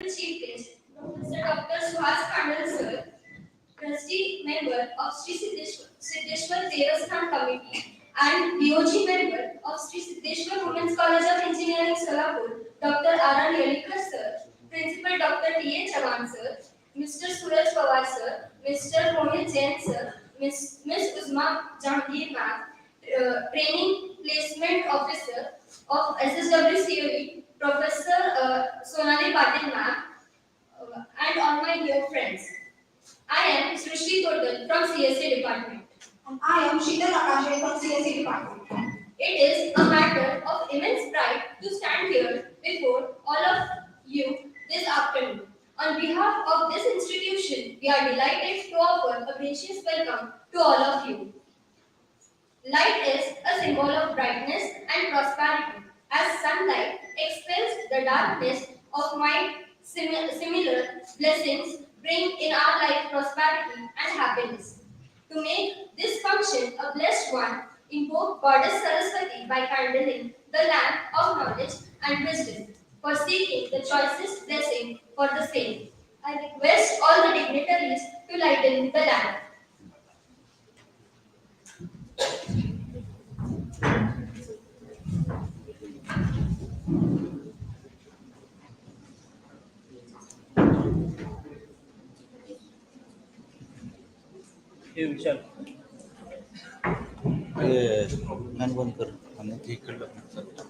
Chief Guest, Professor Dr. Suhas Khandal Sir, Trustee Member of Sri Siddheshwar Devasthan Committee and BOG Member of Sri Siddheshwar Women's College of Engineering Solapur, Dr. R. Yelikar Sir, Principal Dr. T. A. Chavan Sir, Mr. Suraj Pawar Sir, Mr. Mohit Jain Sir, Ms. Uzma Jahangir Ma'am, Training Placement Officer of SSWCOE, Professor Sonali Patil Ma'am, and all my dear friends. I am Srishti Tordal from CSA department. And I am Sheetal Akashe from CSE department. It is a matter of immense pride to stand here before all of you this afternoon. On behalf of this institution, we are delighted to offer a gracious welcome to all of you. Light is a symbol of brightness and prosperity. As sunlight expels the darkness of mind, similar blessings bring in our life prosperity and happiness. To make this function a blessed one, invoke Goddess Saraswati by kindling the lamp of knowledge and wisdom for seeking the choicest blessing for the same. I request all the dignitaries to lighten the lamp. हे Vishal fan बंद कर आणि ते इकडलं सर का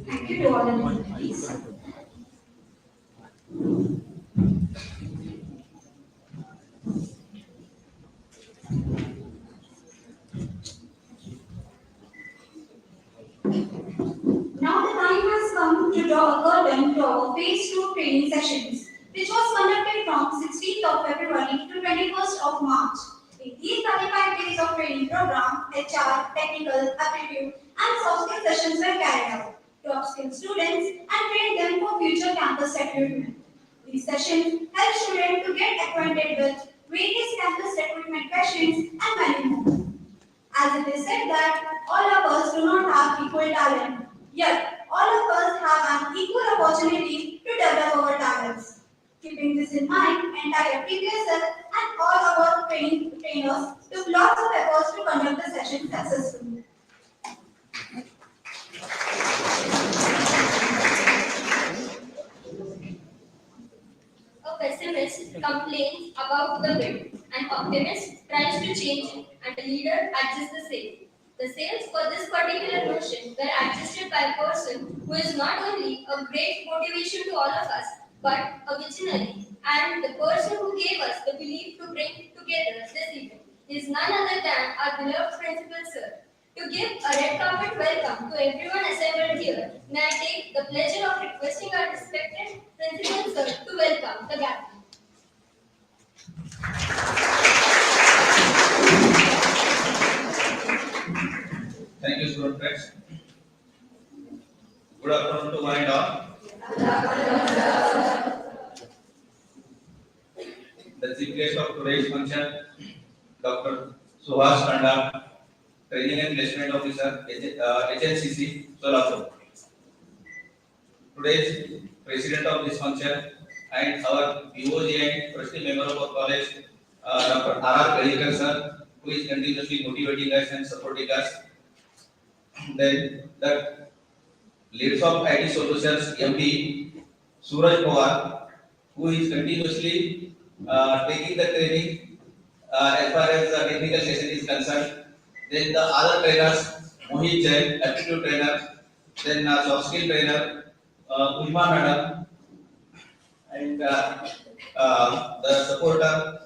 Thank you to all the dignitaries. Now the time has come to draw a curtain to our phase 2 training sessions, which was conducted from 16th of February to 21st of March. In these 35 days of training program, HR, technical, aptitude, and soft skill sessions were carried out to upskill students and train them for future campus recruitment. These sessions help students to get acquainted with various campus recruitment questions and many more. As it is said that all of us do not have equal talent, yet all of us have an equal opportunity to develop our talents. Keeping this in mind, entire previous year and all our trainers took lots of efforts to conduct the session successfully. A pessimist complains about the wind, an optimist tries to change it, and a leader adjusts the sail. The sails for this particular notion were adjusted by a person who is not only a great motivation to all of us, but a visionary, and the person who gave us the belief to bring together this event is none other than our beloved principal sir. To give a red carpet welcome to everyone assembled here, may I take the pleasure of requesting our respected principal sir to welcome the gathering. Thank you, student friends. Good afternoon to one and all. The chief guest of today's function, Dr. Suhas, Khandal, Training and Placement Officer, HNCC, Solapur. Today's president of this function and our BOG and trustee member of our college, Dr. R. Kadikar sir, who is continuously motivating us and supporting us. Then the leads of IT Solutions, MD, Suraj Pawar, who is continuously taking the training as far as the technical session is concerned. Then the other trainers, Mohit Jain, aptitude trainer, then soft skill trainer, Ulma madam, and the supporter,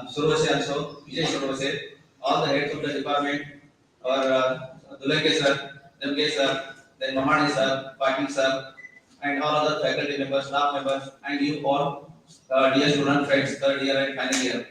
Survase also, Vijay Survase, all the heads of the department, our Dulake sir, Jamke sir, then Mamani sir, Patil sir, and all other faculty members, staff members, and you all, dear student friends, third year and final year.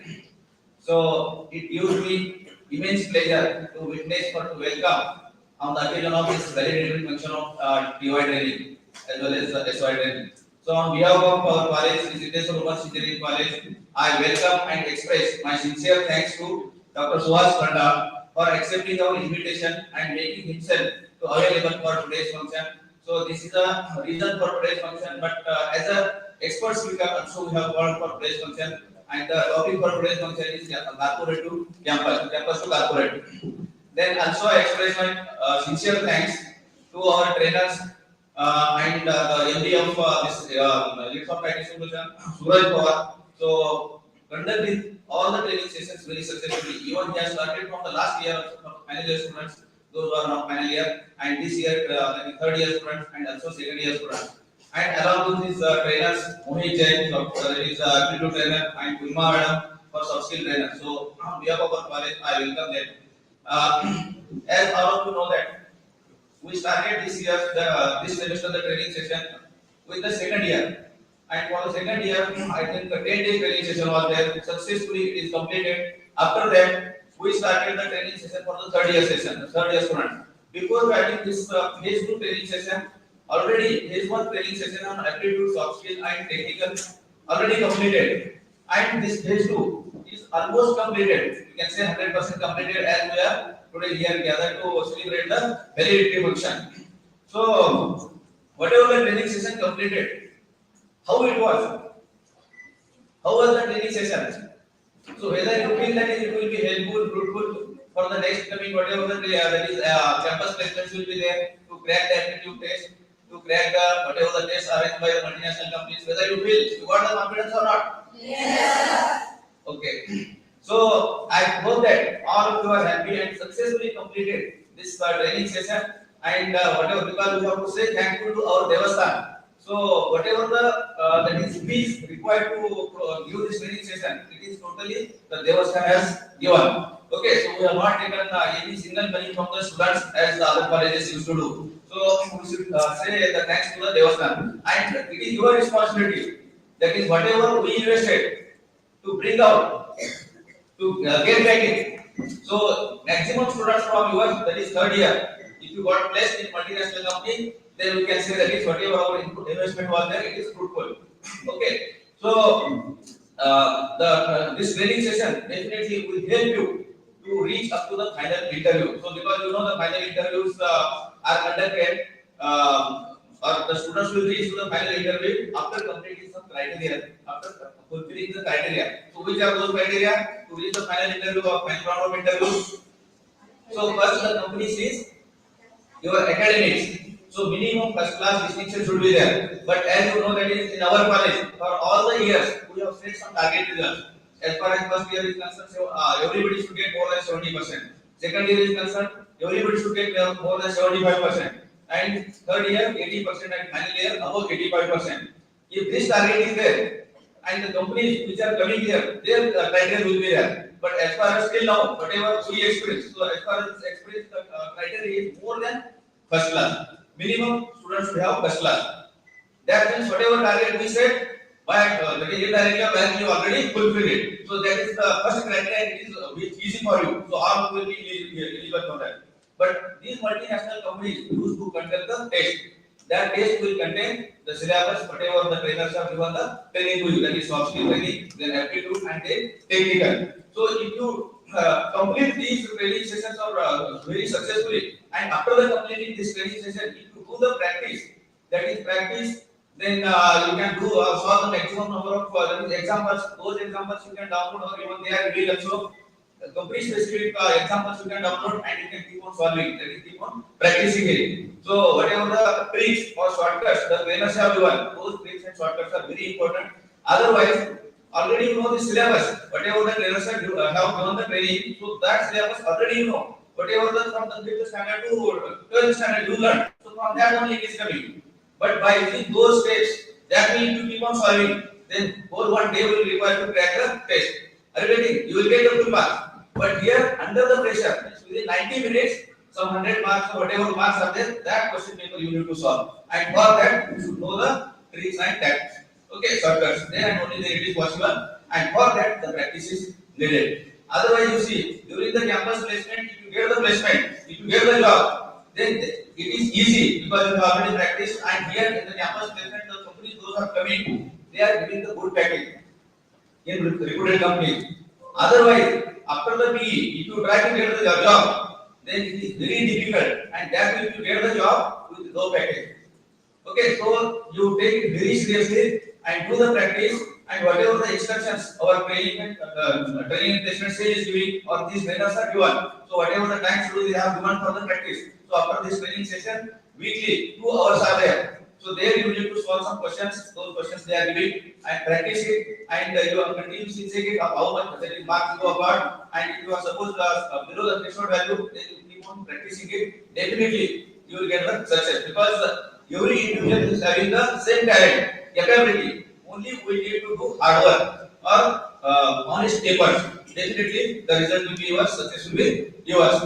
So it gives me immense pleasure to witness or to welcome on the occasion of this valedictory function of DY training as well as SY training. So on behalf of our college, Siddheshwar Women's Engineering College, I welcome and express my sincere thanks to Dr. Suhas Khandal for accepting our invitation and making himself available for today's function. So this is a reason for today's function, but as a expert speaker also we have called for today's function, and the topic for today's function is corporate to campus, campus to corporate. Then also I express my sincere thanks to our trainers and the MD of this leads of IT Solution, Suraj Pawar. So conducted all the training sessions very successfully. Even he has started from the last year of final year students, those who are now final year, and this year third year students and also second year students. And along with these trainers, Mohit Jain, that is aptitude trainer, and Ulma madam for soft skill trainer. So on behalf of our college, I welcome them. As all of you know that we started this year, this semester, the training session with the second year. And for the second year, I think the 10-day training session was there. Successfully, it is completed. After that, we started the training session for the third year session, the third year student. Before starting this phase 2 training session, already phase 1 training session on aptitude, soft skill, and technical already completed. And this phase 2 is almost completed. You can say 100% completed as we are today here gathered to celebrate the valedictory function. So, whatever the training session completed, how it was? How was the training session? So whether you feel that it will be helpful, fruitful for the next coming whatever that is campus placements will be there to crack the aptitude test, to crack the whatever the tests arranged by the multinational companies. Whether you feel you got the confidence or not? Yes. Okay. So I hope that all of you are happy and successfully completed this training session. And whatever, because we have to say thankful to our Devasthan. So whatever the that is fees required to give this training session, it is totally the Devasthan has given. Okay, so we have not taken any single money from the students as the other colleges used to do. So we should say the thanks to the Devasthan. And it is your responsibility. That is whatever we invested to bring out, to get back it. So maximum students from yours, that is third year, if you got placed in multinational company, then we can say that is whatever our investment was there, it is fruitful. Okay, so this training session definitely will help you to reach up to the final interview. So because you know the final interviews are conducted or the students will reach to the final interview after completing some criteria, after fulfilling the criteria. So which are those criteria to reach the final interview or final round of interview? So first the company sees your academics. So minimum first class distinction should be there. But as you know that is in our college for all the years we have set some target results. As far as first year is concerned, so, everybody should get more than 70%. Second year is concerned, everybody should get more than 75%. And third year 80% and final year above 85%. If this target is there and the companies which are coming here, their criteria will be there. But as far as still now, whatever we experience, so as far as experience, the criteria is more than first class. Minimum students should have first class. That means whatever target we set, by that is indirectly or directly already fulfilled it. So that is the first criteria. It is easy for you. So all will be eligible for that. But these multinational companies used to conduct the test. That test will contain the syllabus, whatever the trainers have given the training to you, that is soft skill training, then aptitude and then technical. So if you complete these training sessions or very successfully, and after the completing this training session, if you do the practice, that is practice, then you can do solve the maximum number of examples. Those examples you can download or even they are real also. Complete specific examples you can download and you can keep on solving. That is keep on practicing it. So whatever the tricks or shortcuts the trainers have given, those tricks and shortcuts are very important. Otherwise, already you know the syllabus. Whatever the trainers have given the training, so that syllabus already you know. Whatever the from the 5th standard to 12th standard you learn. So from that only it is coming. But by using those steps, that means you keep on solving, then whole one day will require to crack the test. Are you getting? You will get the full mark. But here, under the pressure, within 90 minutes, some 100 marks or whatever marks are there, that question paper you need to solve. And for that, you should know the tricks and tactics. Okay, shortcuts. Then and only then it is possible. And for that, the practice is needed. Otherwise, you see, during the campus placement, if you get the placement, if you get the job, then it is easy because you have already practiced. And here in the campus placement, the companies those are coming, they are giving the good package in reputed companies. Otherwise, after the PE, if you try to get the job, then it is very difficult, and that will you get the job with low package. Okay, so you take it very seriously and do the practice, and whatever the instructions our training and placement stage is giving, or these trainers are given. So whatever the time schedule they have given for the practice. So after this training session, weekly 2 hours are there. So there you need to solve some questions. Those questions they are giving and practice it, and you are continuously check it how much percentage marks you have got. And if you are supposed below the threshold value, then you keep on practicing it. Definitely you will get the success because every individual is having the same talent, capability. Only we need to do hard work or honest efforts. Definitely the result will be yours, success will be yours.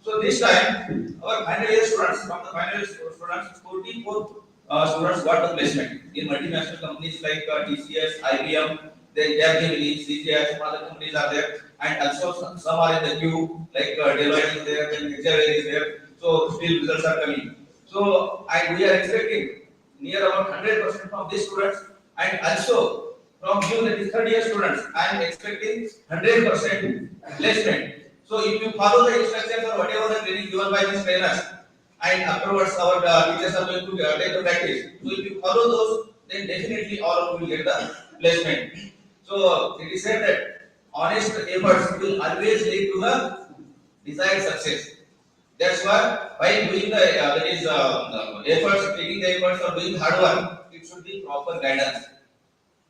So this time, our final year students, from the final year students, 44 students got the placement in multinational companies like TCS, IBM, then Capgemini, CGI, some other companies are there, and also some are in the queue like Deloitte is there, then HRA is there. So still results are coming. So and we are expecting near about 100% from these students, and also from you, that is third year students, I am expecting 100% placement. So if you follow the instructions or whatever the training given by these trainers, and afterwards our teachers are going to take the practice. So if you follow those, then definitely all of you will get the placement. So it is said that honest efforts will always lead to the desired success. That's why by doing the efforts, taking the efforts or doing hard work, it should be proper guidance.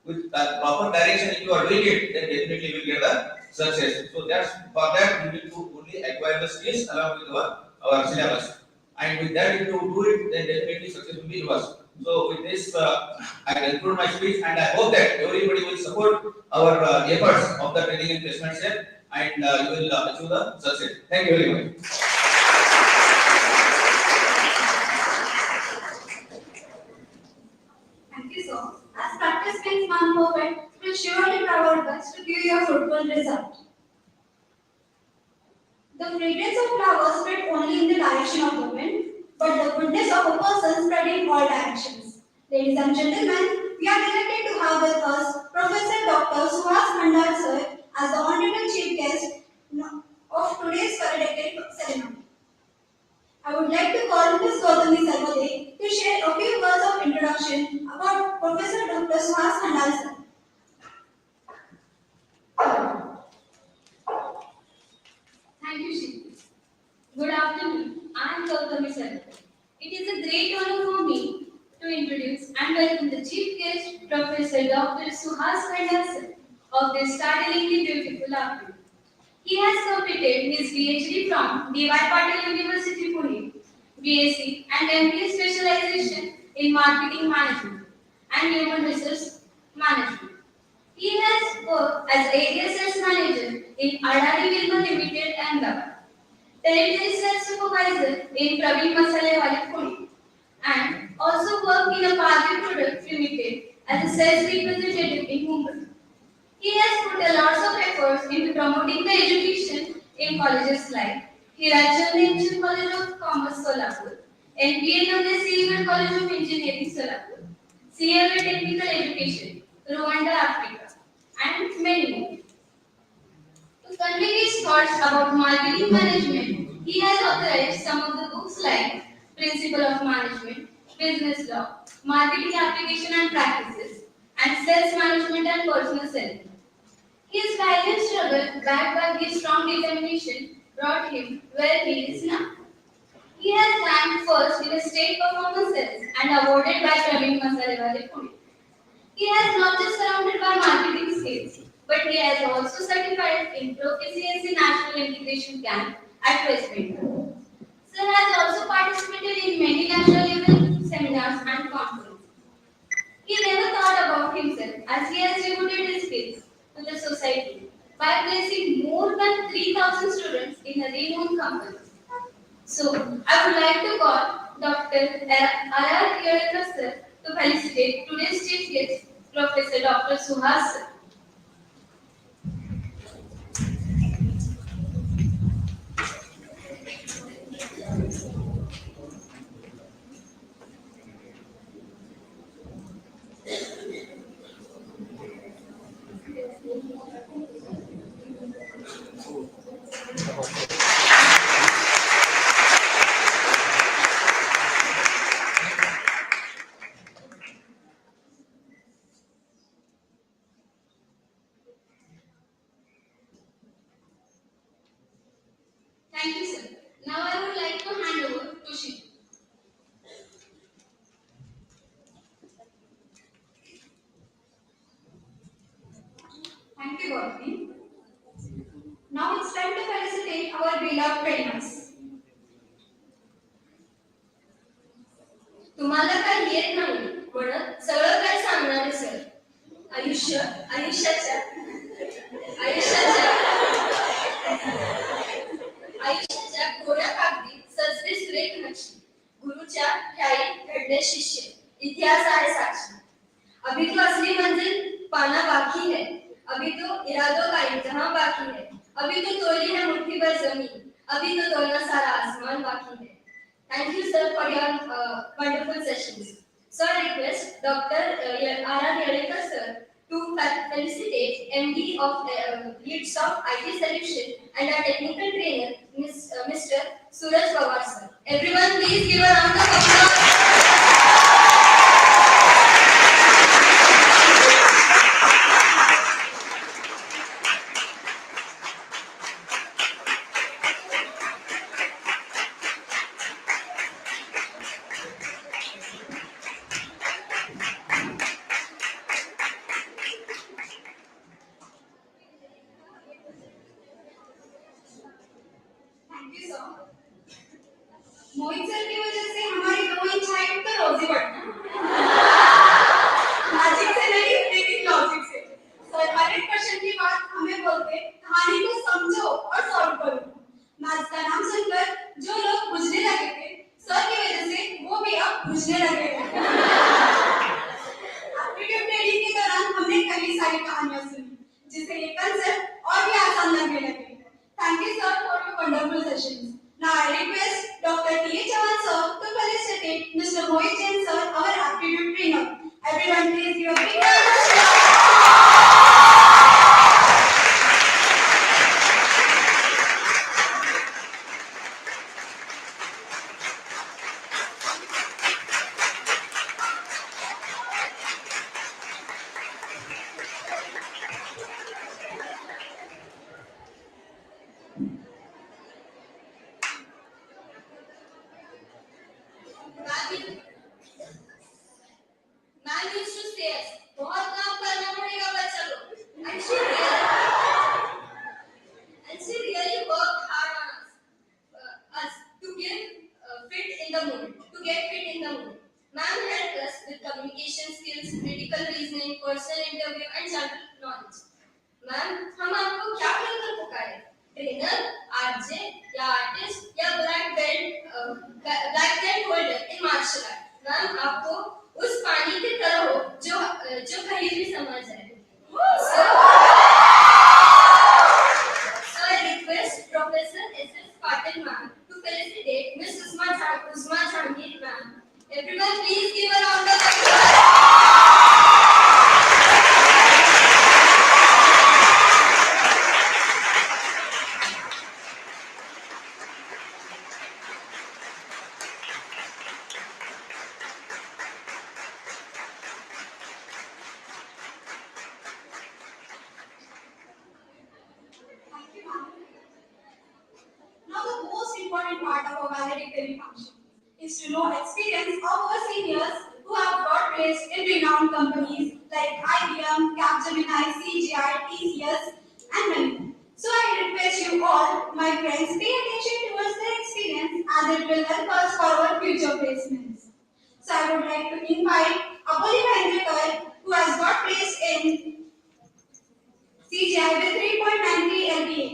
With the proper direction, if you are doing it, then definitely you will get the success. So that's for that we need to only acquire the skills along with our syllabus. And with that, if you do it, then definitely success will be yours. So with this, I conclude my speech, and I hope that everybody will support our efforts of the training and placement set, and you will achieve the success. Thank you very much. Thank you, sir. As practice makes man perfect, we'll surely try our best to give you a fruitful result. The fragrance of flowers spread only in the direction of the wind, but the goodness of a person spread in all directions. Ladies and gentlemen, we are delighted to have with us Professor Dr. Suhas Khandal sir as the honorable chief guest of today's valedictory ceremony. I would like to call Ms. Gautami Sarvade to share a few words Suhas Khandal of this startlingly beautiful afternoon. He has completed his PhD from D.Y. Patil University, Pune, BSc and MBA specialization in marketing management and human resource management. He has worked as area sales manager in Adani Wilma Limited, Ahmedabad, territory sales supervisor in Praveen Masalewale, Pune, and also worked in a Party Products Limited as a sales representative in Mumbai. He has put a lot of efforts into promoting the education in colleges like Hirachand College of Commerce, Solapur, NPA Civil College of Engineering, Solapur, CMA Technical Education, Rwanda, Africa, and many more. To convey his thoughts about marketing management, he has authored some of the books like Principle of Management, Business Law, Marketing Application and Practices, and Sales Management and Personal Selling. His valiant struggle, backed by his strong determination, brought him where he is now. He has ranked first in the state performance sales and awarded by Praveen Masalewale, Pune. He has not just surrounded by marketing skills, but he has also certified in Proficiency National Integration Camp at West Bengal. Sir has also participated in many national level seminars and conferences. He never thought about himself as he has devoted his skills to the society by placing more than 3,000 students in a renowned company. So, I would like to call Dr. R.R. Yodekar sir to felicitate today's chief guest, Professor Dr. Suhas sir. Thank you, sir. Now I would like to hand over to Shiv. Thank you, Gautami. Now it's time to felicitate our beloved trainers. तुम्हाला काही येत नाही म्हणत सगळं काय सांगणारे sir आयुष्याच्या आयुष्याच्या आयुष्याच्या कोऱ्या कागदी सजले सुरेख नक्षी गुरुच्या ठाई घडले शिष्य इतिहास आहे साक्षी अभी तो असली मंजिल पाना बाकी है अभी तो इरादों का इम्तिहान बाकी है अभी तो तोली है मुट्ठी भर जमीन अभी तो तोलना सारा आसमान बाकी है. Thank you, sir, for your wonderful sessions. So, I request Dr. R.R. Yodekar, sir, to felicitate MD of Leads of IT Solution and our technical trainer, Mr. Suraj Pawar, sir. Everyone, please give a round of applause. Thank you, sir. Mohit sir की वजह से हमारी दो इच्छाएं तो रोजी बढ़ना logic से नहीं लेकिन लॉजिक से सर हर एक क्वेश्चन के बाद हमें बोलते कहानी को समझो और सॉल्व करो. मैथ्स का नाम सुनकर जो लोग बुझने लगे थे सर की वजह से वो भी अब बुझने लगे हैं. एप्टीट्यूड ट्रेनिंग के दौरान हमने कई सारी कहानियां सुनी जिससे ये कंसेप्ट और भी आसान लगने लगे. Thank you, sir, for your wonderful sessions. Now I request Dr. T. Chavan, sir, to felicitate Mr. Mohit Jain, sir, our aptitude trainer. Everyone, please give a big round of applause. Man needs to stay. बहुत काम करना पड़ेगा ma'am हम आपको क्या कहकर पुकारे? Trainer, RJ या आर्टिस्ट या black belt holder in martial art? Ma'am आपको उस पानी की तरह हो जो कहीं भी समझ जाए। So I request Professor S.S. Patil ma'am to felicitate Miss Usma Jahangir ma'am. Everyone please give a round of applause. Thank you, ma'am. Now, the most important part of our valedictory function is to know experience of our seniors who have got placed in renowned companies like IBM, Capgemini, CGI, TCS, and many more. So, I request you all, my friends, pay attention towards their experience as it will help us for our future placements. So, I would like to invite Apoli Mahendrekar, who has got placed in CGI with 3.93 LPA.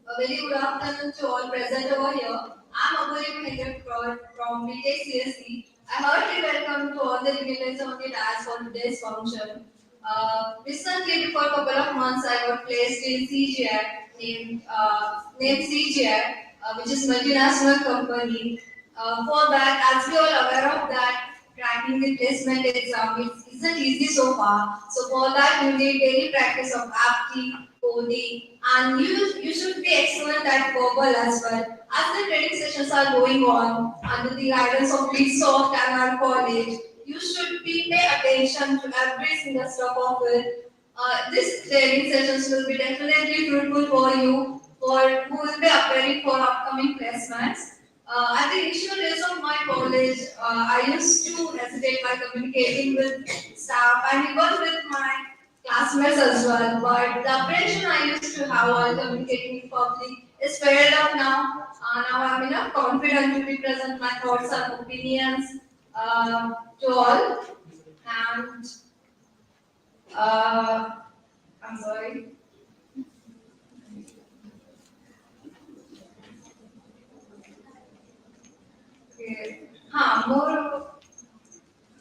A very good afternoon to all present over here. I'm Abhori Mahendra from BTech CSE. I heartily welcome to all the dignitaries on the dais for today's function. Recently, before a couple of months, I got placed in CGI, named CGI, which is multinational company. For that, as we all aware of that, cracking the placement exam isn't easy so far. So for that, you need daily practice of aptly, coding, and you should be excellent at verbal as well. As the training sessions are going on, under the guidance of Resoft and our college, you should pay attention to every single step of it. This training sessions will be definitely fruitful for you, for who will be appearing for upcoming placements. At the initial days of my college, I used to hesitate by communicating with staff and even with my classmates as well. But the apprehension I used to have while communicating in public is fair up now. Now I'm enough confident to represent my thoughts and opinions to all. And I'm sorry. Okay.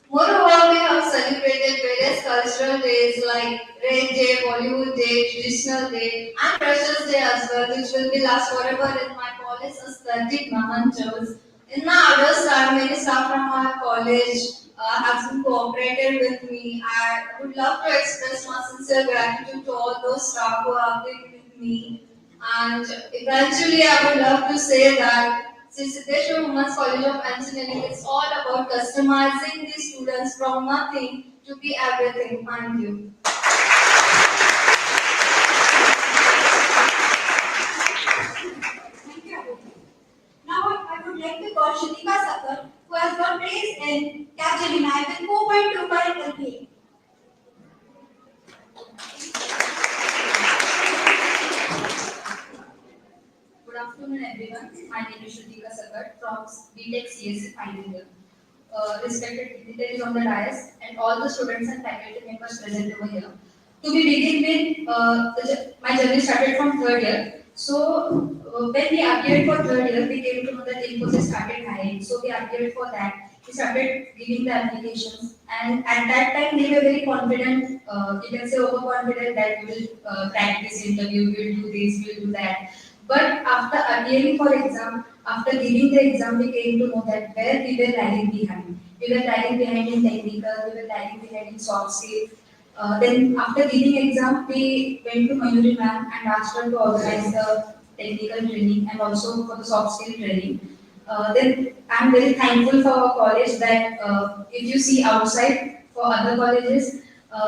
Moreover, we have celebrated various cultural days like Red Day, Bollywood Day, Traditional Day, and Freshers Day as well, which will be last forever in my college aesthetic mementos. In my other time, many staff from our college have been cooperated with me. I would love to express my sincere gratitude to all those staff who have been with me. And eventually, I would love to say that since Siddheshwar Women's College of Engineering is all about customizing the students from nothing to be everything. Thank you. Thank you, Abhi. Now I would like to call Shritika Sakar, who has got placed in Capgemini with 4.25 LPA. Good afternoon, everyone. My name is Shrutika Sagar from BTech CSE final year. Respected dignitaries on the dais and all the students and faculty members present over here. To be begin with, my journey started from third year. So when we appeared for third year, we came to know that Infosys started hiring. So we appeared for that. We started giving the applications, and at that time we were very confident. You can say overconfident that we will crack this interview, we will do this, we will do that. But after appearing for exam, after giving the exam, we came to know that where we were lagging behind. We were lagging behind in technical, we were lagging behind in soft skills. Then after giving exam, we went to Mayuri ma'am and asked her to organize the technical training and also for the soft skill training. Then I'm very thankful for our college that if you see outside for other colleges,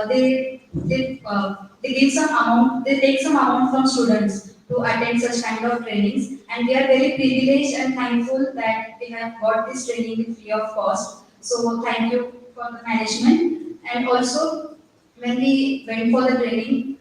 they give some amount, they take some amount from students to attend such kind of trainings, and we are very privileged and thankful that we have got this training with free of cost. So thank you for the management. And also when we went for the training,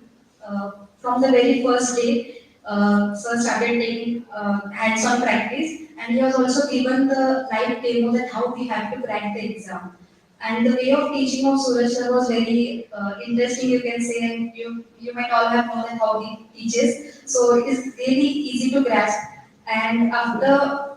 from the very first day, sir started taking hands-on practice, and he was also given the live demo that how we have to crack the exam. And the way of teaching of Suraj sir was very interesting, you can say, and you might all have known that how he teaches. So it is really easy to grasp. And after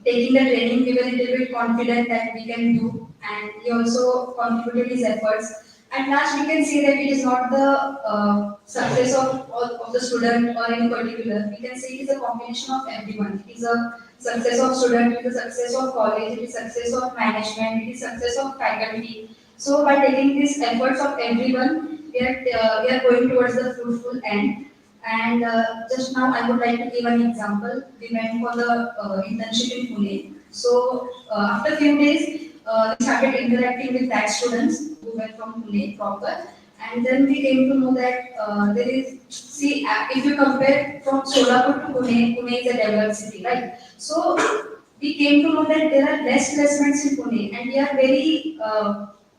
taking the training, we were a little bit confident that we can do, and he also contributed his efforts. At last, we can say that it is not the success of the student or any particular. We can say it is a combination of everyone. It is a success of student, it is a success of college, it is success of management, it is success of faculty. So by taking these efforts of everyone, we are going towards the fruitful end. And just now, I would like to give an example. We went for the internship in Pune. So after a few days, we started interacting with that students who were from Pune proper. And then we came to know that there is, see, if you compare from Solapur to Pune, Pune is a developed city, right? So we came to know that there are less placements in Pune, and we are very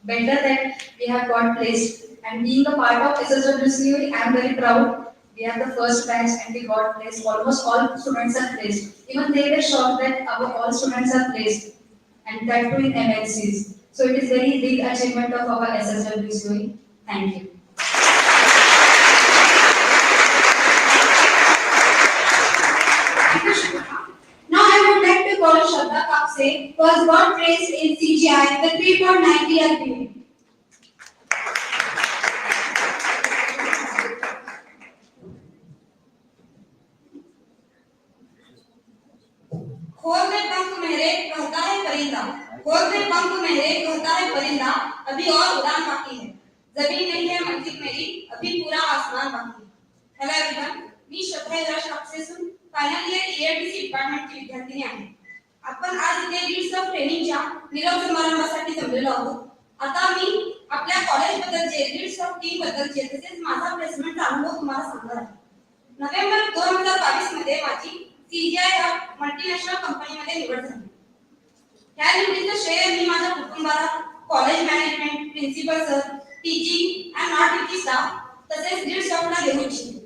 better that we have got placed. And being a part of SSWCOE, I am very proud. We are the first batch and we got placed. Almost all students are placed. Even they were shocked that our all students are placed, and that too in MNCs. So it is very big achievement of our SSWCOE. Thank you. Thank you, Shubha. Now I would like to call Shraddha Kapse, who has got placed in CGI with 3.90 LPA. खोल दे पंख मेरे कहता है परिंदा, खोल दे पंख मेरे कहता है परिंदा, अभी और उड़ान बाकी है, जमीन नहीं है मंजिल मेरी, अभी पूरा आसमान बाकी है. हेलो एवरीवन, मी श्रद्धा कापसे फायनल इयर EADC डिपार्टमेंटची विद्यार्थिनी आहे. आपण आज इथे लीड्स ऑफ ट्रेनिंगच्या निरोप समारंभासाठी जमलेलो आहोत. आता मी आपल्या कॉलेज बद्दलचे, लीड्स ऑफ टीम बद्दलचे तसेच माझा प्लेसमेंटचा अनुभव तुम्हाला सांगणार आहे. नोव्हेंबर 2022 मध्ये माझी CGI या मल्टीनॅशनल कंपनीमध्ये निवड झाली. या निवडीचं श्रेय मी माझ्या कुटुंबाला, college management, principal sir, teaching and non teaching staff तसेच लीड स्टाफला देऊ इच्छिते.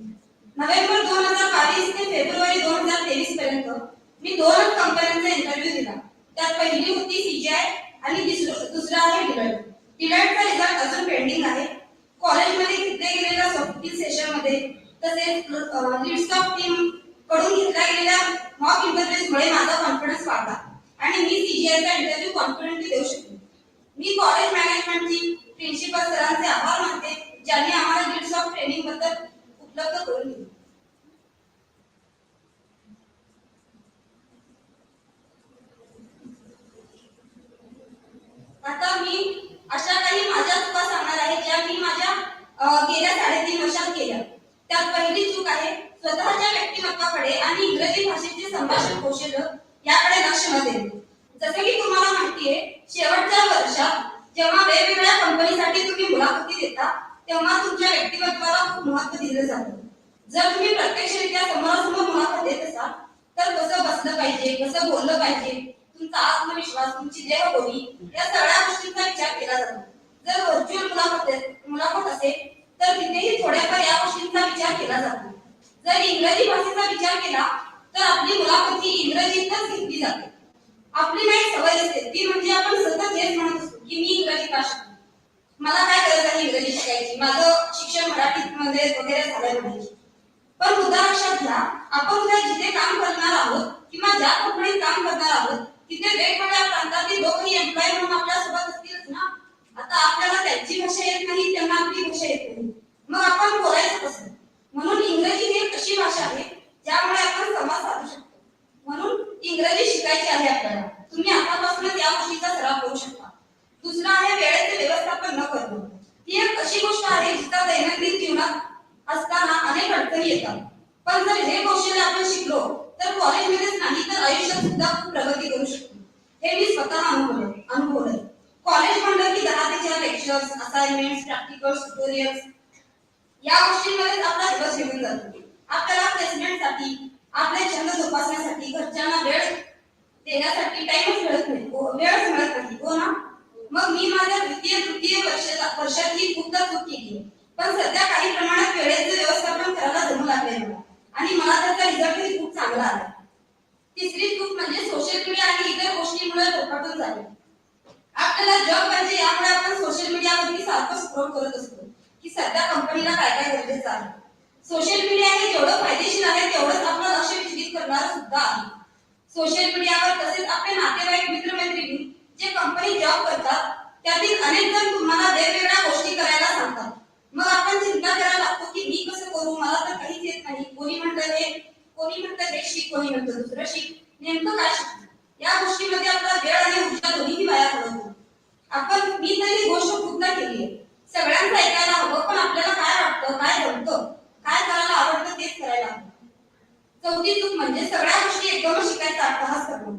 नोव्हेंबर 2022 ते फेब्रुवारी 2023 पर्यंत मी 2 कंपन्यांचा इंटरव्ह्यू दिला. त्यात पहिली होती CGI आणि दुसरा आहे डिलाइट. डिलाइटचा रिझल्ट अजून पेंडिंग आहे. कॉलेजमध्ये घेतल्या गेलेल्या सॉफ्ट सेशन मध्ये तसेच लीड स्टाफ टीम कडून घेतल्या गेलेल्या मॉक इंटरव्ह्यूजमुळे माझा कॉन्फिडन्स वाढला आणि मी CGIचा इंटरव्ह्यू कॉन्फिडेंटली देऊ शकले. मी कॉलेज मॅनेजमेंटची, प्रिन्सिपल सरांचे आभार मानते, ज्यांनी आम्हाला लीड्स ऑफ ट्रेनिंग बद्दल उपलब्ध करून दिले. आता मी अशा काही माझ्या चुका सांगणार आहे ज्या मी माझ्या गेल्या 3.5 वर्षात केल्या. त्यात पहिली चूक आहे स्वतःच्या व्यक्तिमत्वाकडे आणि इंग्रजी भाषेचे संभाषण कौशल्य याकडे लक्ष न देणे. जसे की तुम्हाला माहिती आहे, शेवटच्या वर्षात जेव्हा वेगवेगळ्या कंपनीसाठी तुम्ही मुलाखती देता तेव्हा तुमच्या व्यक्तिमत्वाला खूप महत्त्व दिले जाते. जर तुम्ही प्रत्यक्षरित्या समोरासमोर मुलाखत देत असाल तर कसं बसलं पाहिजे, कसं बोललं पाहिजे, तुमचा आत्मविश्वास, तुमची देहबोली या सगळ्या गोष्टींचा विचार केला जातो. जर व्हर्च्युअल मुलाखत असेल तर तिथेही थोड्याफार या गोष्टींचा विचार केला जातो. जर इंग्रजी भाषेचा विचार केला तर आपली मुलाखत ही इंग्रजीतच घेतली जाते. आपली नाही सवय असते ती म्हणजे आपण सतत हेच म्हणत असतो की मी इंग्रजी का शिकू, मला काय गरज आहे इंग्रजी शिकायची, माझं शिक्षण मराठीमध्ये वगैरे झालं पाहिजे. पण मुद्दा लक्षात घ्या, आपण उद्या जिथे काम करणार आहोत किंवा ज्या कंपनीत काम करणार आहोत तिथे वेगवेगळ्या प्रांतातील लोकही एम्प्लॉय म्हणून आपल्या सोबत असतीलच ना. आता आपल्याला त्यांची भाषा येत नाही, त्यांना आपली भाषा येत नाही, मग आपण बोलायचं कसं? म्हणून इंग्रजी ही एक अशी भाषा आहे ज्यामुळे आपण संवाद साधू शकतो. म्हणून इंग्रजी शिकायची आहे आपल्याला. तुम्ही आतापासूनच या गोष्टीचा सराव करू शकता. दुसरा आहे वेळेचे व्यवस्थापन न करणं. ही एक अशी गोष्ट आहे जिचा दैनंदिन जीवनात असताना अनेक अडचणी येतात. पण जर हे कौशल्य आपण शिकलो तर कॉलेजमध्येच नाही तर आयुष्यात सुद्धा खूप प्रगती करू शकतो. हे मी स्वतः अनुभवलंय. कॉलेज म्हणलं की 10 ते 4 लेक्चर्स, असाइनमेंट्स, प्रॅक्टिकल्स, ट्युटोरियल्स या गोष्टींमध्येच आपला दिवस निघून जातो. आपल्याला प्लेसमेंटसाठी, आपले छंद जोपासण्यासाठी, घरच्यांना वेळ देण्यासाठी टाइमच मिळत नाही, वेळच मिळत नाही, हो ना. मग मी माझ्या तृतीय वर्षात ही खूपदा चूक केली, पण सध्या काही प्रमाणात वेळेचे व्यवस्थापन करायला जमू लागले मला. आणि मला त्याचा रिझल्टही खूप चांगला आला. तिसरी चूक म्हणजे सोशल मीडिया आणि इतर गोष्टींमुळे भरकटून जाणे. आपल्याला जॉब पाहिजे यामुळे आपण सोशल मीडियावरती सारखं स्क्रोल करत असतो की सध्या कंपनीला काय काय गरजेचं आहे. सोशल मीडिया हे जेवढं फायदेशीर आहे तेवढंच आपलं लक्ष विचलित करणारं सुद्धा आहे. सोशल मीडियावर तसेच आपले नातेवाईक मित्रमैत्रिणी जे कंपनी जॉब करतात त्यातील अनेक जण तुम्हाला वेगवेगळ्या गोष्टी करायला सांगतात. मग आपण चिंता करायला लागतो की मी कसं करू, मला तर काहीच येत नाही. कोणी म्हणतं हे शिक, कोणी म्हणतं दुसरं शिक. नेमकं काय शिक? या गोष्टीमध्ये आपला वेळ आणि ऊर्जा दोन्ही वाया घालवतो. मी तर ही गोष्ट खूपदा केली आहे. सगळ्यांचं ऐकायला हवं, पण आपल्याला काय वाटतं, काय जमतं, काय करायला आवडतं तेच करायला हवं. चौथी चूक म्हणजे सगळ्या गोष्टी एकदमच शिकायचा अट्टहास करणं.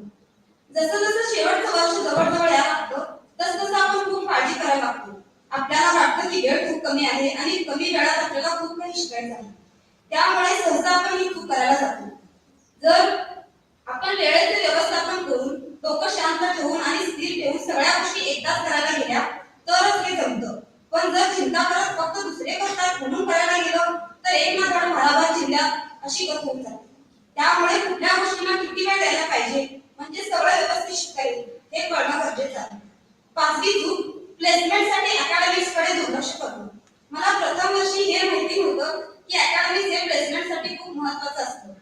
जसं जसं शेवटचं वर्ष जवळ यायला लागतं तसं आपण खूप काळजी करायला लागतो. आपल्याला वाटतं की वेळ खूप कमी आहे आणि कमी वेळात आपल्याला खूप काही शिकायचं आहे. त्यामुळे सहसा आपण ही चूक करायला जातो. जर आपण वेळेचे व्यवस्थापन करून डोकं शांत ठेवून आणि स्थिर ठेवून सगळ्या गोष्टी एकदाच करायला गेल्या तरच हे जमतं. पण जर चिंता करत फक्त दुसरे करतात म्हणून करायला गेलो तर एक ना धड भाराभर चिंध्यात अशी गत होऊन जाते. त्यामुळे कुठल्या गोष्टींना किती वेळ द्यायला पाहिजे म्हणजे सगळं व्यवस्थित शिकता येईल हे कळणं गरजेचं आहे. पाचवी चूक प्लेसमेंटसाठी अकॅडमिक्सकडे दुर्लक्ष करणं. मला प्रथम वर्षी हे माहिती होतं की अकॅडमिक्स हे प्लेसमेंटसाठी खूप महत्त्वाचं असतं.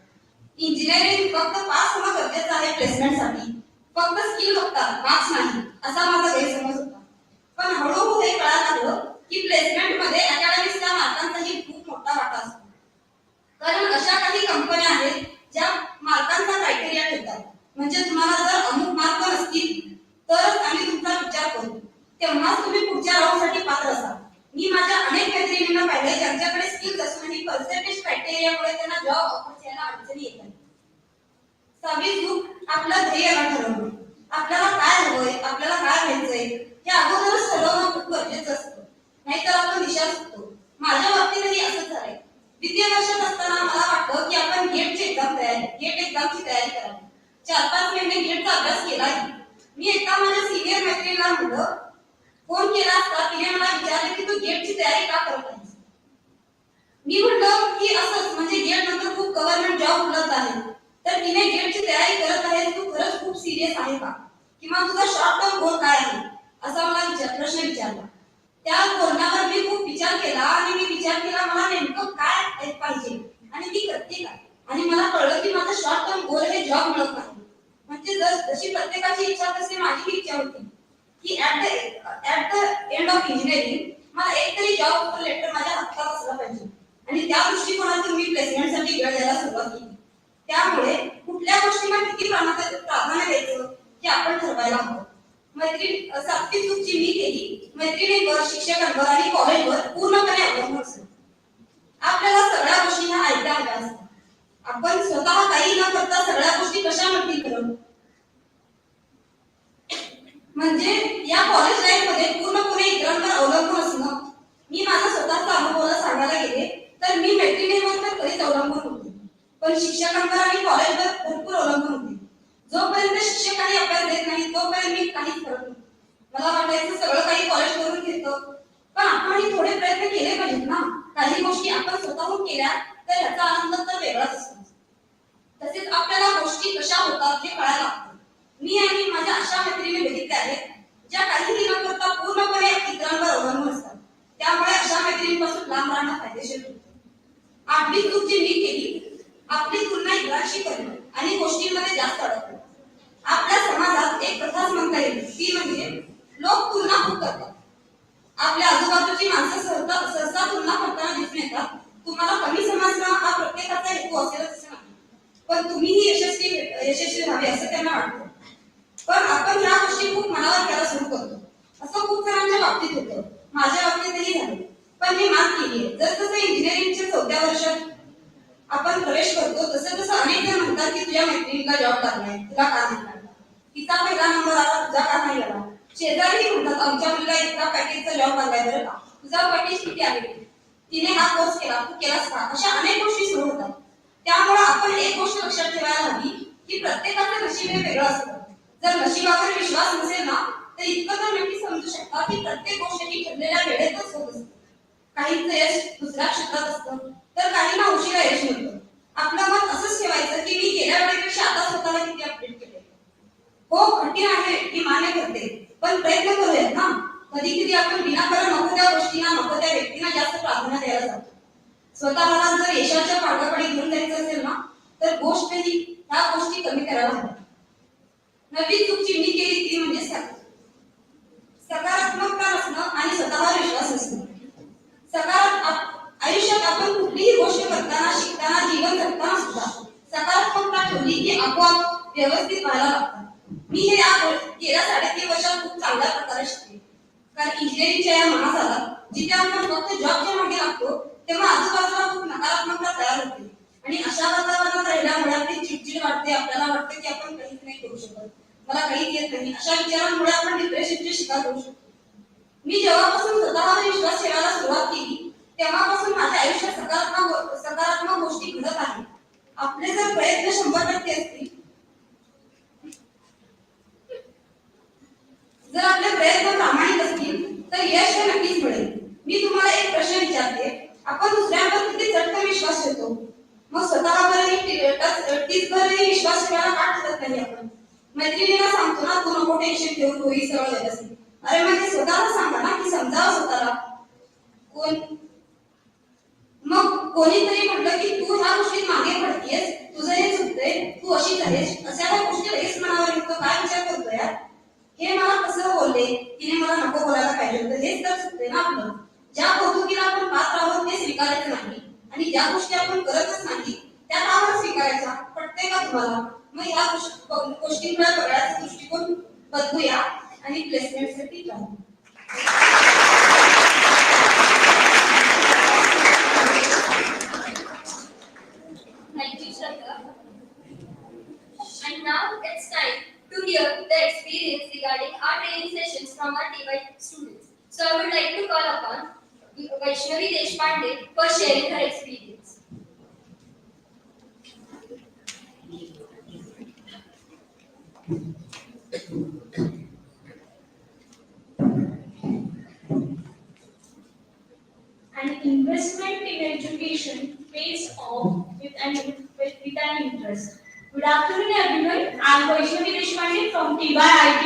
इंजिनिअरिंग फक्त पास होणं गरजेचं आहे प्लेसमेंटसाठी. फक्त स्किल बघतात, मार्क्स नाही असा माझा गैरसमज होता. पण हळूहळू हे कळायला लागलं की प्लेसमेंटमध्ये अकॅडमिक्सच्या मार्कांचाही खूप मोठा वाटा असतो. कारण अशा काही कंपन्या आहेत ज्या मार्कांचा क्रायटेरिया ठेवतात. म्हणजे तुम्हाला जर अमुक मार्क नसतील तरच आम्ही तुमचा विचार करू, तेव्हाच तुम्ही पुढच्या राऊंडसाठी पात्र असाल. मी माझ्या अनेक मैत्रिणींना पाहिले ज्यांच्याकडे स्किल्स असूनही पर्सेंटेज क्रायटेरियामुळे त्यांना जॉब ऑफर यायला अडचणी येतात. सहावी चूक आपलं ध्येय न ठरवणं. आपल्याला काय हवंय, आपल्याला काय व्हायचंय हे अगोदरच ठरवणं खूप गरजेचं असतं. नाहीतर आपण दिशा चुकतो. माझ्या बाबतीतही असंच झालंय. द्वितीय वर्षात असताना मला वाटतं की आपण गेट एक्झामची तयारी करावी. 4-5 महिने गेटचा अभ्यास केलाही. मी एकदा माझ्या सिनियर मैत्रिणीला म्हणलं, फोन केला असता तिने मला विचारले की तू गेटची तयारी का करत आहेस. मी म्हटलं की असंच म्हणजे गेट नंतर खूप गव्हर्नमेंट जॉब उपलब्ध आहे. तर तिने गेटची तयारी करत आहे तू खरंच खूप सिरियस आहे का, किंवा तुझा शॉर्ट टर्म गोल काय आहे असा मला प्रश्न विचारला. त्या बोलण्यावर मी खूप विचार केला आणि मला नेमकं काय पाहिजे आणि ती करते काय. आणि मला कळलं की माझं शॉर्ट टर्म गोल हे जॉब मिळत नाही. म्हणजे जशी प्रत्येकाची इच्छा तशी माझी इच्छा होती की at the end of engineering मला एकतरी जॉब ऑफर लेटर माझ्या हातात असला पाहिजे. आणि त्या दृष्टिकोनातून मी प्लेसमेंटसाठी वेळ द्यायला सुरुवात केली. त्यामुळे कुठल्या गोष्टींना किती प्राधान्य द्यायचं हे आपण ठरवायला हवं. सातवी चूक जी मी केली, मैत्रिणींवर, शिक्षकांवर आणि कॉलेजवर पूर्णपणे अवलंबून असणं. आपल्याला सगळ्या गोष्टींना ऐकल्या हव्या असतात. आपण स्वतः काही न करता सगळ्या गोष्टी कशा म्हणतील बरं. म्हणजे या कॉलेज लाईफ मध्ये पूर्णपणे इतरांवर अवलंबून असणं. मी माझा स्वतःचा अनुभव सांगायला गेले तर मी मैत्रिणींवर तर कधीच अवलंबून होते, पण शिक्षकांवर आणि कॉलेजवर भरपूर अवलंबून होते. जोपर्यंत शिक्षक काही अभ्यास देत नाही तोपर्यंत मी काहीच करत नव्हते. मला वाटायचं सगळं काही कॉलेज करून घेतो, पण आपण थोडे प्रयत्न केले पाहिजेत ना. काही गोष्टी आपण स्वतःहून केल्या तर याचा आनंद तर वेगळाच असतो. तसेच आपल्याला गोष्टी कशा होतात हे कळायला लागतं. मी आणि माझ्या अशा मैत्रिणी बघितल्या आहेत ज्या काहीही न करता पूर्णपणे इतरांवर अवलंबून असतात. त्यामुळे अशा मैत्रिणींपासून लांब राहणं फायदेशीर होतं. आठवी चूक जी मी केली, आपली तुलना इतरांशी करणं आणि गोष्टींमध्ये जास्त अडकणं. आपल्या समाजात एक प्रथाच म्हणता येईल ती म्हणजे लोक तुलना खूप करतात. आपल्या आजूबाजूची माणसं सहसा तुलना करताना दिसून येतात. तुम्हाला कमी समजणं हा प्रत्येकाचा हेतू असेलच असं नाही, पण तुम्हीही यशस्वी व्हावे असं त्यांना वाटतं. पण आपण ह्या गोष्टी खूप मनावर घ्यायला सुरू करतो. असं खूप जणांच्या बाबतीत होतं, माझ्या बाबतीतही झालं. पण मी मात केली आहे. जसं इंजिनिअरिंगच्या 4थ्या वर्षात आपण प्रवेश करतो तसं अनेक जण म्हणतात की तुझ्या मैत्रिणीला जॉब लागलाय, तुला का नाही लागला, तिचा पहिला नंबर आला तुझा का नाही आला. शेजारीही म्हणतात आमच्या मुलीला इतका पॅकेजचा जॉब लागलाय बरं का, तुझा पॅकेज किती आहे, तिने हा कोर्स केला तू केलास का. अशा अनेक गोष्टी सुरू होतात. त्यामुळे आपण एक गोष्ट लक्षात ठेवायला हवी की प्रत्येकाचं नशीब हे वेगळं असतं. जर नशिबावर विश्वास नसेल ना तर इतकं तर नक्की समजू शकता की प्रत्येक गोष्ट ही ठरलेल्या वेळेतच होत असते. काहींचं यश दुसऱ्या क्षेत्रात असतं तर काहींना उशिरा यश मिळतं. आपलं मत असंच ठेवायचं की मी गेल्या वेळेपेक्षा आता स्वतःला किती अपडेट केले. हो कठीण आहे मी मान्य करते, पण प्रयत्न करूयात ना. कधी कधी आपण विनाकारण नको त्या गोष्टींना नको त्या व्यक्तींना जास्त प्राधान्य द्यायला जातो. स्वतःला जर यशाच्या मार्गाकडे घेऊन जायचं असेल ना तर ह्या गोष्टी कमी करायला हव्या. नवी चूक चिन्ही केली ती म्हणजे सकारात्मकता असणं आणि स्वतःवर विश्वास असणं. आयुष्यात आपण कुठलीही गोष्ट करताना शिकताना जीवन जगताना सुद्धा सकारात्मकता ठेवली की आपोआप व्यवस्थित व्हायला लागतात. मी हे गेल्या 3.5 वर्षात खूप चांगल्या प्रकारे शिकले. कारण इंजिनिअरिंगच्या या महासागरात जिथे आपण फक्त जॉबच्या मागे लागतो तेव्हा आजूबाजूला खूप नकारात्मकता तयार होते आणि अशा वातावरणात राहिल्यामुळे आपली चिडचिड वाटते. आपल्याला वाटते की आपण काहीच नाही करू शकत, मला काहीच येत नाही. अशा विचारांमुळे आपण डिप्रेशनची शिकार होऊ शकतो. मी जेव्हापासून स्वतःवर विश्वास ठेवायला सुरुवात केली तेव्हापासून माझ्या आयुष्यात सकारात्मक गोष्टी घडत आहेत. आपले जर प्रयत्न 100% असतील, जर आपले प्रयत्न प्रामाणिक असतील तर यश हे नक्कीच मिळेल. मी तुम्हाला एक प्रश्न विचारते, आपण दुसऱ्यांवर किती चटकन विश्वास ठेवतो? मग स्वतःवरही टीचवरही विश्वास ठेवायला का ठरत नाही आपण? मैत्रिणीला सांगतो ना तू नको टेन्शन घेऊन होई सगळं व्यवस्थित. अरे म्हणजे स्वतःला सांगा ना की समजावं स्वतःला. मग कोणीतरी म्हटलं की तू ह्या गोष्टीत मागे पडतीयस, तुझं हे चुकतंय, तू अशीच आहेस, अशा त्या गोष्टी लगेच मनावर येतो. काय विचार करतो यार, हे मला कसं बोलले, तिने मला नको बोलायला पाहिजे होतं. हेच तर चुकतंय ना आपलं. ज्या कौतुकीला आपण पात्र आहोत ते स्वीकारायचं नाही आणि ज्या गोष्टी आपण करतच नाही त्या का स्वीकारायच्या? पटतंय का तुम्हाला? मग ह्या गोष्टींकडे बघण्याचा दृष्टिकोन बदलूया आणि प्लेसमेंटसाठी जाऊ. Thank you, Shraddha. And now it's time to hear the experience regarding our training sessions from our TY students. So I would like to call upon Vaishnavi Deshpande for sharing her experience. An investment in education pays off with an interest. Good afternoon, everyone. I am Vaishnavi Deshpande from TYIT,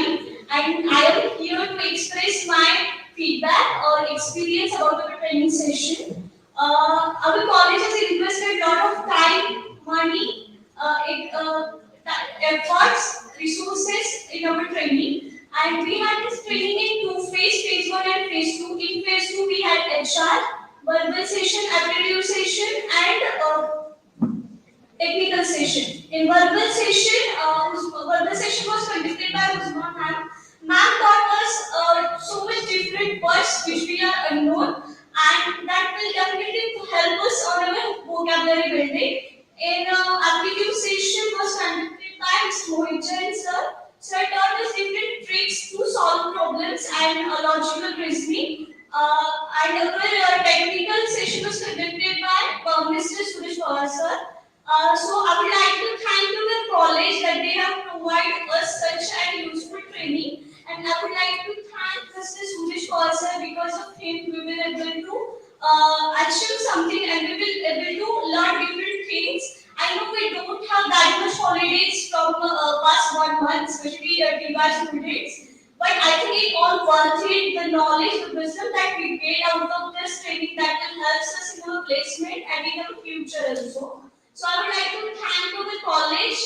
and I am here to express my feedback or experience about our training session. Our college has invested a lot of time, money, efforts, resources in our training. And we had this training in 2 phases, phase 1 and phase 2. In phase 2, we had HR, verbal session, aptitude session, and technical session. In verbal session was conducted by Usman ma'am. Ma'am taught us so much different words which we are unknown, and that will definitely help us on our vocabulary building. In aptitude session was conducted by Mr. Mohit sir. Sir taught us different tricks to solve problems and logical reasoning. And our technical session was conducted by Mr. Suhas sir. So I would like to thank to the college that they have provided us such an useful training, and I would like to thank Mr. Suhas sir. Because of him, we will able to achieve something and we will able to learn different things. I know we don't have that much holidays from past 1 month, especially TY students. But I think it all worth it. The knowledge, the wisdom that we get out of this training that will help us in our placement and in our future also. So I would like to thank to the college,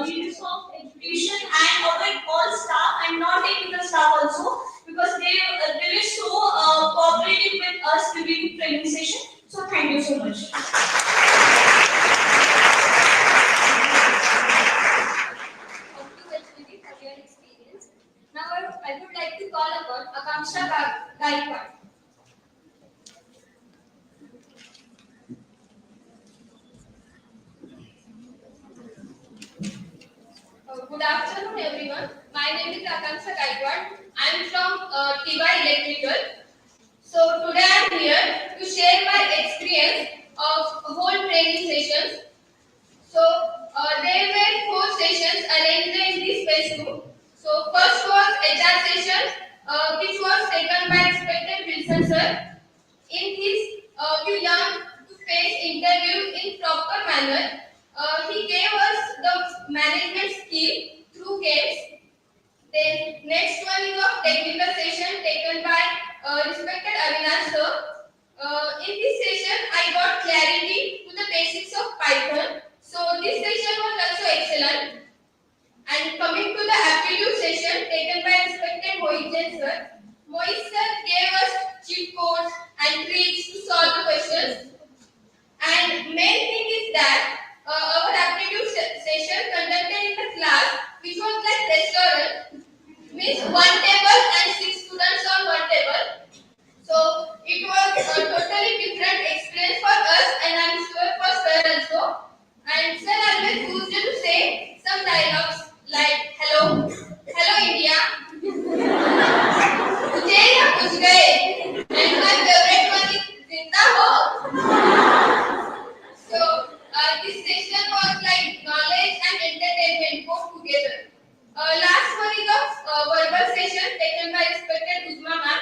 leaders of education, and our all staff and non-technical staff also, because they were so cooperative with us during the training session. So thank you so much. Now I would like to call upon Akanksha Gaikwad. Good afternoon, everyone. My name is Akanksha Gaikwad. I am from TY Electrical. So today I am here to share my experience of whole training sessions. So there were 4 sessions arranged in this Facebook. So first was HR session, which was taken by respected Wilson sir. In this, we learned to face interview in proper manner. I got clarity to the basics of Python. So this session was also excellent. And coming to the aptitude session taken by respected Mohit sir. Mohit sir gave us cheat codes and tricks to solve the questions. And main thing is that our aptitude session conducted in the class, which was like restaurant, means one table and 6 students on one table. So it was a totally different experience for us, and I'm sure for sir also. And sir always used to say some dialogues like hello, hello India, मुझे या कुछ गए, and my favorite one is जिंदा हो. So this session was like knowledge and entertainment both together. Last one is a verbal session taken by respected Uzma ma'am.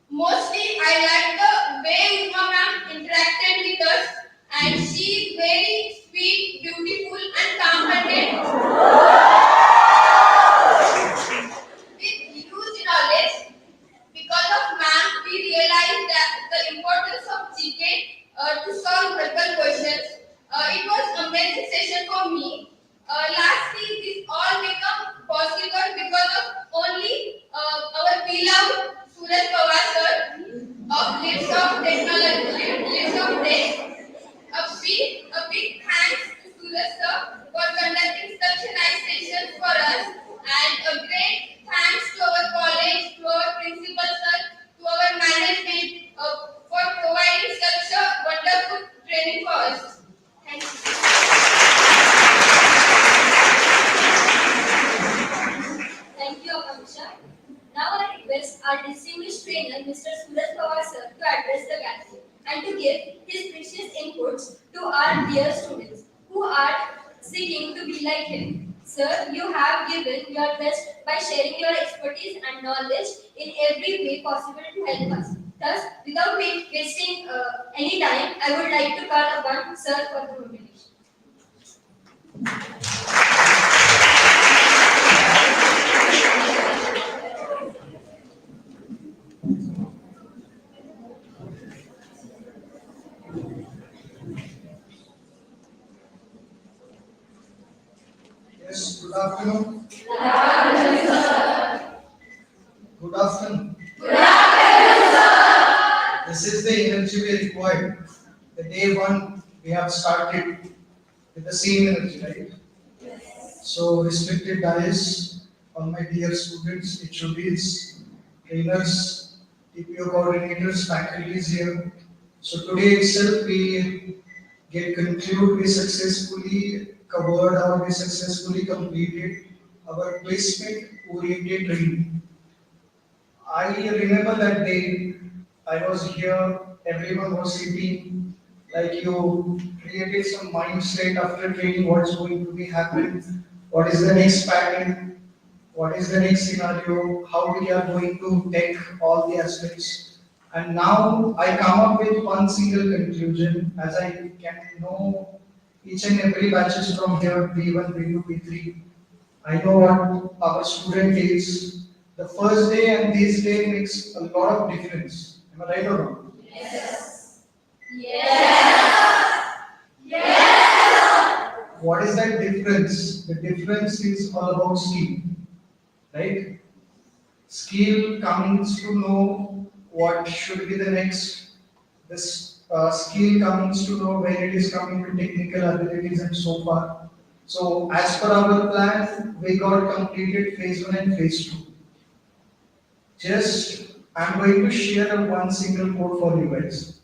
Mostly I like the way Uzma ma'am interacted with us, and she is very sweet, beautiful and calm-hearted with huge knowledge. Because of ma'am, we realized that the importance of GK to solve verbal questions. It was amazing session for me. Lastly, this all become possible because of only our beloved Suhas sir of Lips of Technology, Lips of Tech. A big thanks to Suhas sir for conducting such a nice session for us, and a great thanks to our college, to our principal sir, to our management for providing such a wonderful training for us. Thank you. Thank you, Akanksha. Now I request our distinguished trainer, Mr. Suhas sir, to address the gathering and to give his precious inputs to our dear students who are seeking to be like him. Sir, you have given your best by sharing your expertise and knowledge in every way possible to help us. Thus, without wasting any time, I would like to call upon Sir for the motivation. Yes, good afternoon. Good afternoon. This is the energy we required. The day one we have started with the same energy, right? So respected dais, all my dear students, HODs, trainers, TPO coordinators, faculties here. So today itself we we successfully covered or we successfully completed our placement oriented training. I remember that day I was here, everyone was sitting, like you created some mindset after training, what's going to be happening, what is the next pattern, what is the next scenario, how we are going to take all the aspects. And now I come up with one single conclusion as I can know each and every batches from here, B1, B2, B3. I know what our student is. The first day and this day makes a lot of difference. Am I right or wrong? Yes. What is that difference? The difference is all about skill, right? Skill comes to know what should be the next. This skill comes to know when it is coming to technical abilities and so far. So as per our plan, we got completed phase 1 and phase 2. Just I'm going to share one single code for you guys.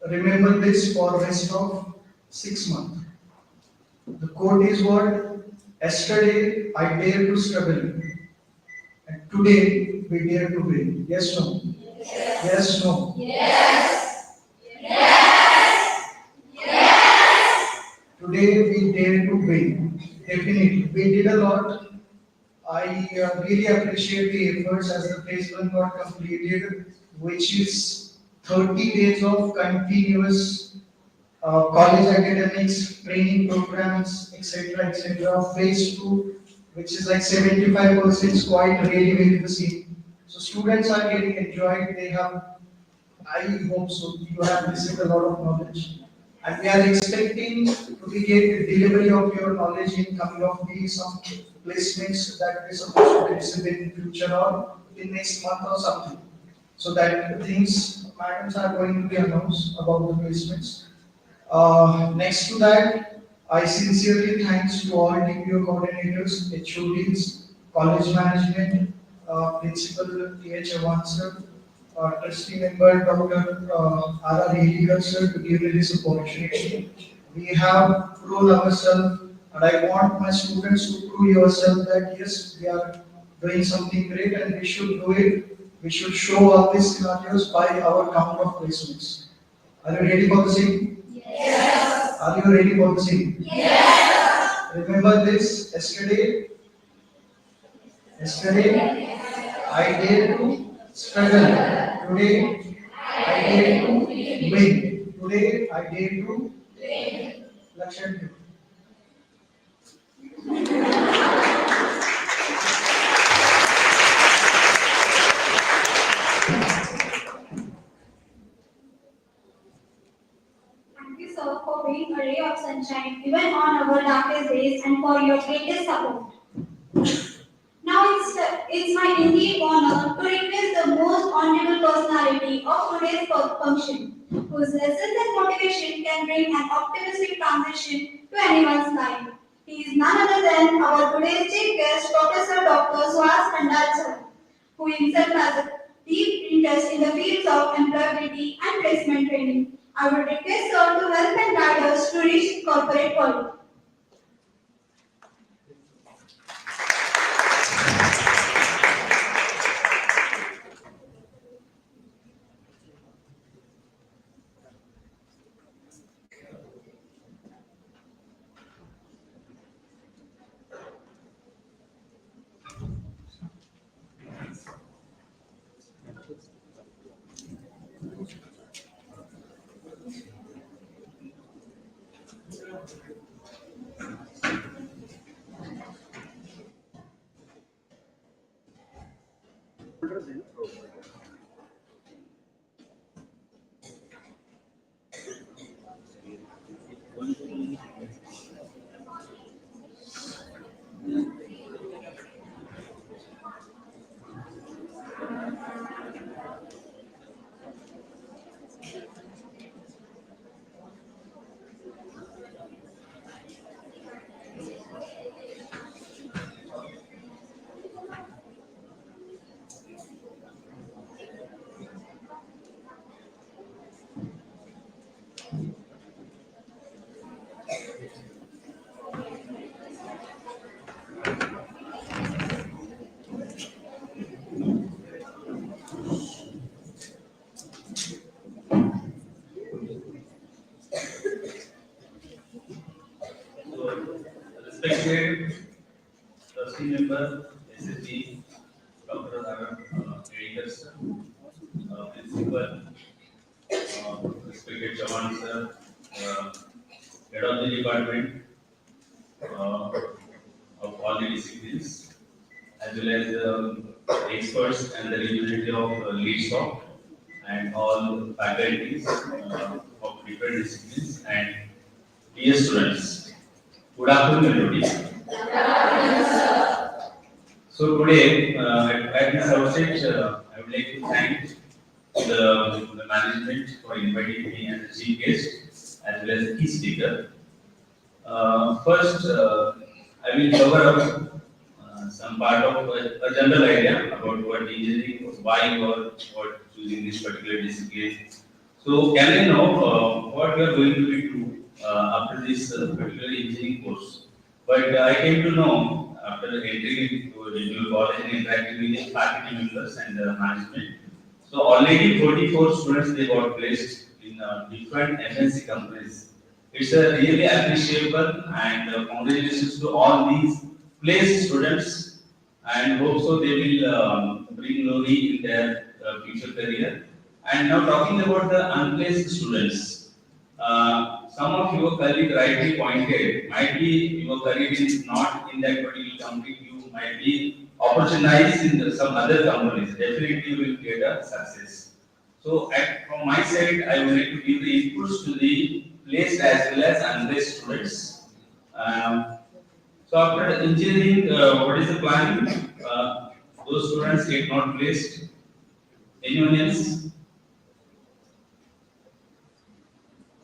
Remember this for rest of 6 months. The code is what? Yesterday I dare to struggle, and today we dare to win. Yes, no? Yes, no? Today we dare to win. Definitely. We did a lot. I really appreciate the efforts as the phase 1 got completed, which is 30 days of continuous college academics, training programs, etc., etc. Phase 2, which is like 75% is quite really very the same. So students are getting enjoyed. They have I hope so. You have received a lot of knowledge. And we are expecting to be get delivery of your knowledge in coming of the some placements that we supposed to receive in future or in next month or something. So that things madams are going to be announced about the placements. Next to that, I sincerely thanks to all DPO coordinators, HODs, college management, principal TH Avancer, trustee member Dr. R.R. Heligar sir to give me this opportunity. We have proved ourselves, and I want my students to prove yourself that yes, we are doing something great and we should do it. We should show all these scenarios by our count of placements. Are you ready for the same? Yes. Are you ready for the same? Yes. Remember this yesterday? Yesterday, I dare to struggle. Today, I dare to win. Today, I dare to Lakshan. Thank you, sir, for being a ray of sunshine even on our darkest days and for your greatest support. Now it's my indeed honor to request the most honorable personality of today's function, whose lessons and motivation can bring an optimistic transition to anyone's life. He is none other than our today's chief guest, Professor Dr. Suhas Khandal sir, who himself has a deep interest in the fields of employability and placement training. I would request sir to help and guide us to reach corporate world. So, respected trustee member, SSG, Dr. R. Editors, principal, respected Chavan sir, head of the department of all the disciplines, as well as experts and the representative of lead stock and all faculties of different disciplines and dear students. Good afternoon, everybody. So today, at this outset, I would like to thank the management for inviting me as a chief guest as well as a key speaker. First, I will cover up some part of a general idea about what engineering, why you are choosing this particular discipline. So, can I know what you are going to be do after this particular engineering course? But I came to know after entering into your college and interacting with the faculty members and the management. So already 44 students they got placed in different MNC companies. It's a really appreciable and congratulations to all these placed students and hope so they will bring glory in their future career. And now talking about the unplaced students, some of your colleagues rightly pointed, might be your career is not in that particular company, you might be opportunized in some other companies. Definitely you will get a success. So from my side, I would like to give the inputs to the placed as well as unplaced students. So after engineering, what is the plan? Those students get not placed. Anyone else?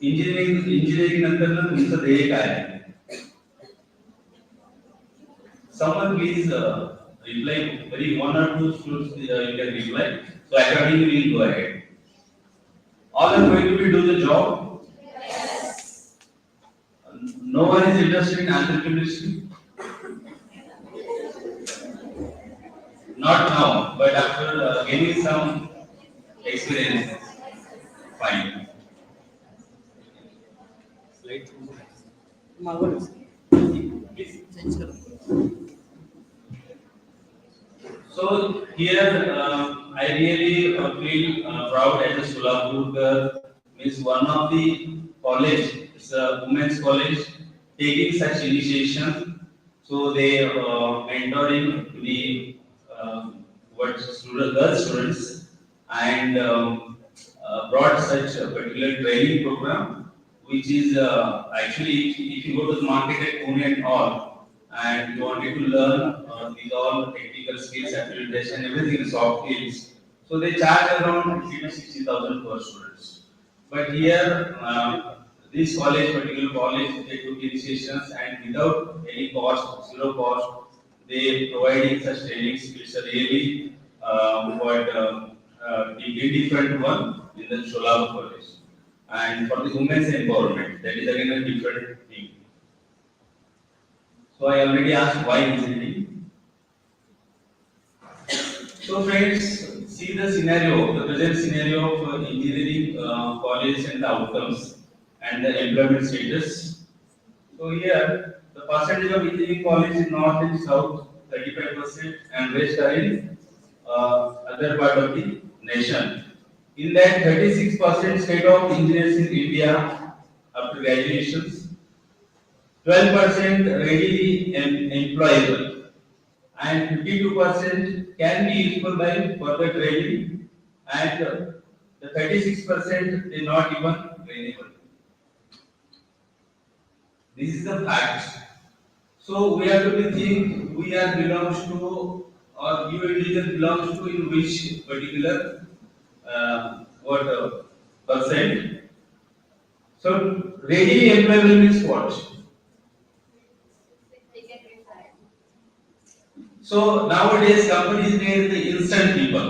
engineering नंतर ना तुमचं ध्येय काय आहे? Someone please reply. Very one or two students you can reply. So accordingly we will go ahead. All are going to do the job. Yes. No one is interested in entrepreneurship. Not now, but after gaining some experience. Fine. मागवलंच. So here I really feel proud as a Solapur is one of the college, it's a women's college, taking such initiation. So they mentoring the girl students and brought such a particular training program, which is actually if you go to the market at Pune and all, and you wanted to learn these all technical skills, application, everything, soft skills. So they charge around 50 to 60,000 per students. But here, this college, particular college, they took initiations and without any cost, zero cost, they providing such trainings. It's a really different one in the Sholab college. And for the women's empowerment, that is again a different thing. So I already asked why engineering. So friends, see the scenario, the present scenario of engineering college and the outcomes and the employment status. So here, the percentage of engineering college in north and south, 35%, and rest are in other part of the nation. In that, 36% state of engineers in India after graduations, 12% readily employable, and 52% can be useful by further training, and the 36% they not even trainable. This is the fact. So we have to think we are belongs to or you individual belongs to in which particular percent. So readily employable means what? So nowadays companies need the instant people.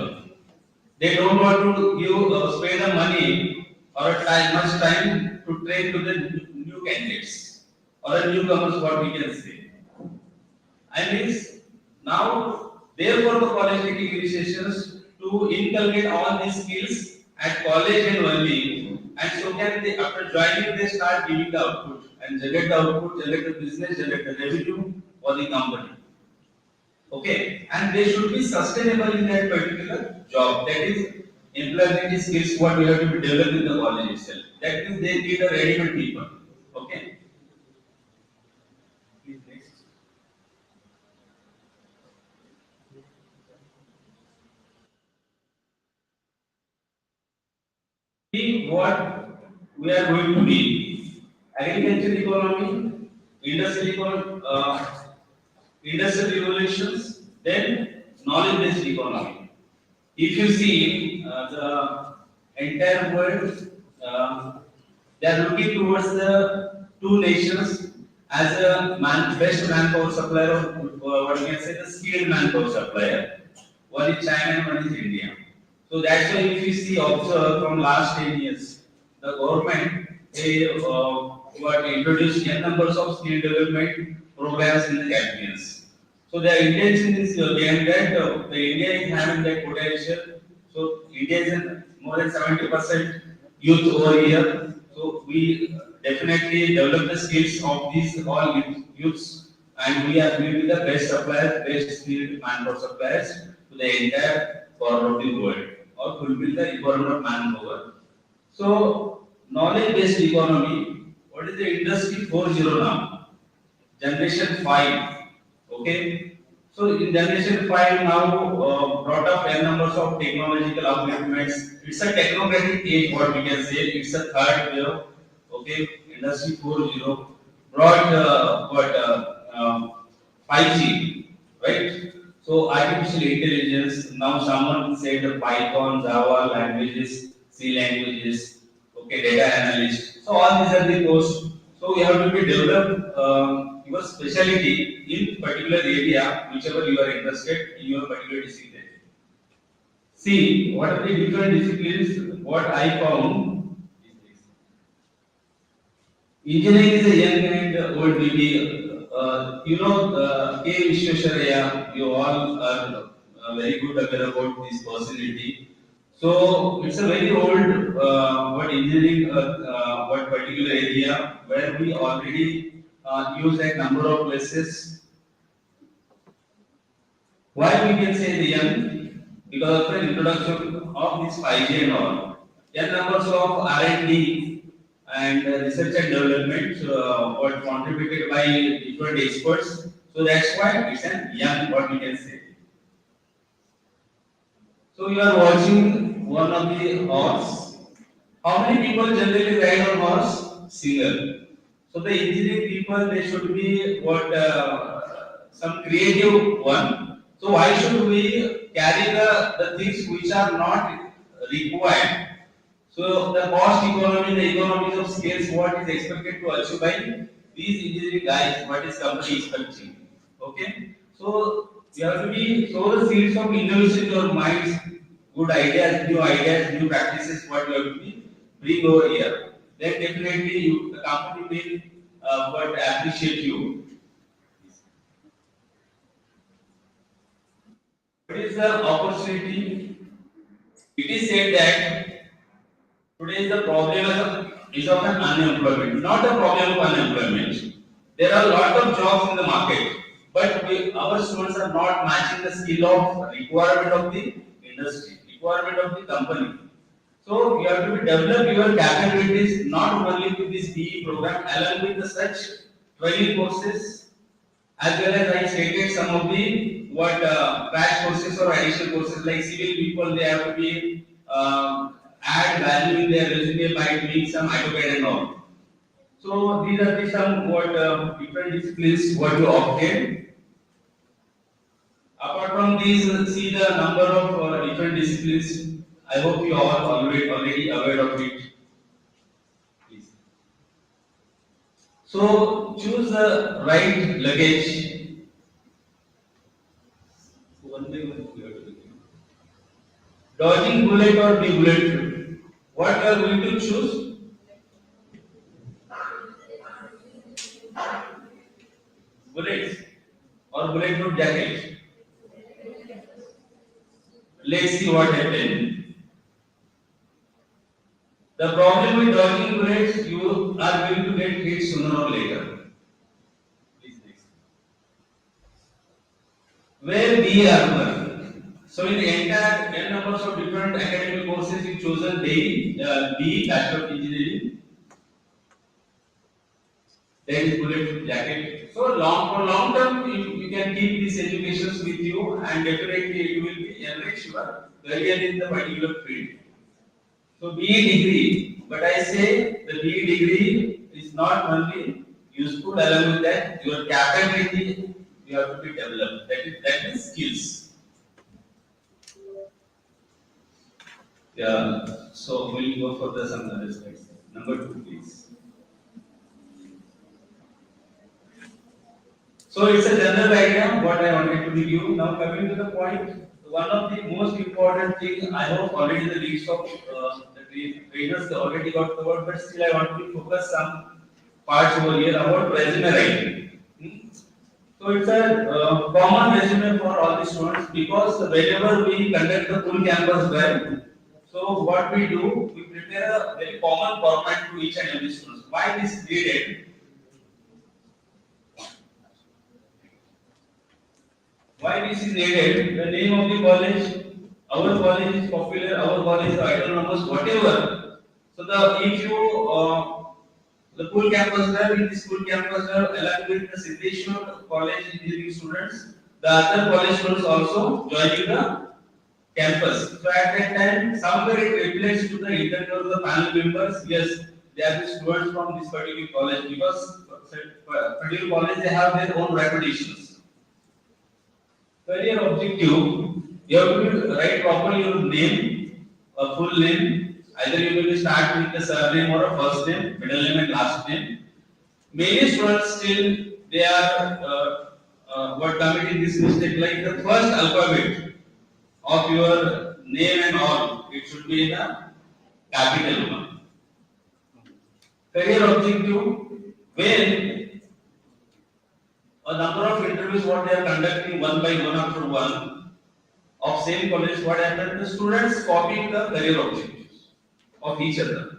They don't want to give spend the money or much time to train to the new candidates or the newcomers, what we can say. I mean, now therefore the college taking initiations to inculcate all these skills at college and only, and so can they after joining they start giving the output and generate the output, generate the business, generate the revenue for the company. Okay, and they should be sustainable in that particular job. That is employability skills what we have to be developed in the college itself. That means they need a ready-made people. Okay. Please next. See what we are going to be: agriculture economy, industrial revolutions, then knowledge-based economy. If you see the entire world, they are looking towards the two nations as a best manpower supplier, or what we can say the skilled manpower supplier. One is China and one is India. So that's why if you see observe from last 10 years, the government they introduced n numbers of skill development programs in the campaigns. So their intention is behind that the India is having that potential. So India is in more than 70% youth over here. So we definitely develop the skills of these all youths, and we are will be the best suppliers, best skilled manpower suppliers to the entire corner of the world, or fulfill the requirement of manpower. So knowledge-based economy. What is the industry 4.0 now? Generation 5. Okay. So in generation 5 now brought up n numbers terms of technological upliftments. It's a technocratic age, what we can say. It's a third wave, okay, Industry 4.0 brought 5G, right? So artificial intelligence. Now someone said Python, Java languages, C languages, okay, data analyst. So all these are the courses. So you have to be develop your specialty in particular area, whichever you are interested in your particular discipline. See, what are the different disciplines? What I found is this. Engineering is a young and old baby. K. Vishwesharaya, you all are very good aware about this personality. So it's a very old what engineering, what particular area where we already use a number of places. Why we can say the young? Because of the introduction of this 5G and all. Young numbers of R&D and research and development were contributed by different experts. So that's why it's a young, what we can say. So you are watching one of the horse. How many people generally ride on horse? Single. So the engineering people, they should be what some creative one. So why should we carry the things which are not required? So the cost economy, the economies of scales, what is expected to achieve by these engineering guys, what is company expecting. Okay? So you have to be sow the seeds of innovation in your minds, good ideas, new practices, what you have to be bring over here. Then definitely the company will what appreciate you. What is the opportunity? It is said that today the problem is of an unemployment, not a problem of unemployment. There are a lot of jobs in the market, but our students are not matching the skill of requirement of the industry, requirement of the company. So you have to develop your capabilities not only with this PE program, along with the such training courses, as well as I stated some of the what crash courses or additional courses like civil people, they have to be add value in their resume by doing some AutoCAD and all. So these are the some what different disciplines what you obtain. Apart from these, see the number of different disciplines. I hope you all already aware of it. Please. So choose the right luggage. One by one you have to do. Dodging bullet or be bulletproof. What you are going to choose? Bullets or bulletproof jacket. Let's see what happens. The problem with dodging bullets, you are going to get hit sooner or later. Please next. Wear B armor. So in the entire n numbers of different academic courses, you chosen B Bachelor of Engineering. That is bulletproof jacket. So for long term, you can keep these educations with you, and definitely you will be enrich your career in the particular field. So BE degree, but I say the BE degree is not only useful, along with that your capability you have to be developed. That is skills. Yeah. So we'll go for the some other slides. Number 2, please. So it's a general idea what I wanted to give you. Now coming to the point, one of the most important thing, I hope already the list of the trainers already got covered, but still I want to focus some parts over here about resume writing. So it's a common resume for all the students because whenever we conduct the full campus drive, so what we do, we prepare a very common format to each and every student. Why this is needed? Why this is needed? The name of the college, our college is popular, our college is autonomous, whatever. So if you the full campus there, in this full campus there, along with the Siddheshwar College engineering students, the other college students also joining the campus. So at that time, somewhere it reflects to the interview of the panel members. Yes, they are the students from this particular college because particular college they have their own reputations. Career objective, you have to write properly your name, a full name. Either you will start with the surname or a first name, middle name and last name. Many students still they are what committing this mistake like the first alphabet of your name and all. It should be in a capital one. Career objective, when a number of interviews what they are conducting one by one after one of same college, what happened? The students copying the career objectives of each other.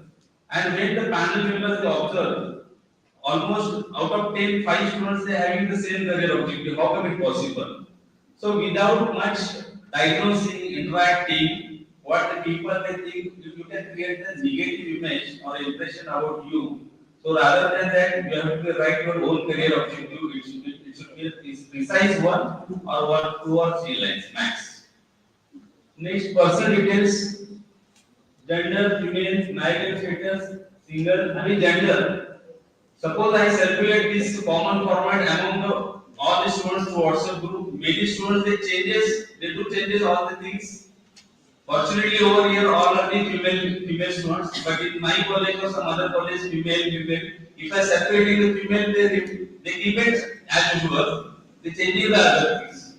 And when the panel members they observe, almost out of 10, 5 students they are having the same career objective. How come it possible? So without much diagnosing, interacting, what the people they think, if you can create the negative image or impression about you. So rather than that, you have to write your own career objective. It should be a precise one or one, 2 or 3 lines max. Next, person details, gender, female, marital status, single, I mean gender. Suppose I circulate this common format among all the students to WhatsApp group. Many students they do changes all the things. Fortunately over here all are the female students, but in my college or some other college female. If I separate the female, they keep it as usual. They change the other things.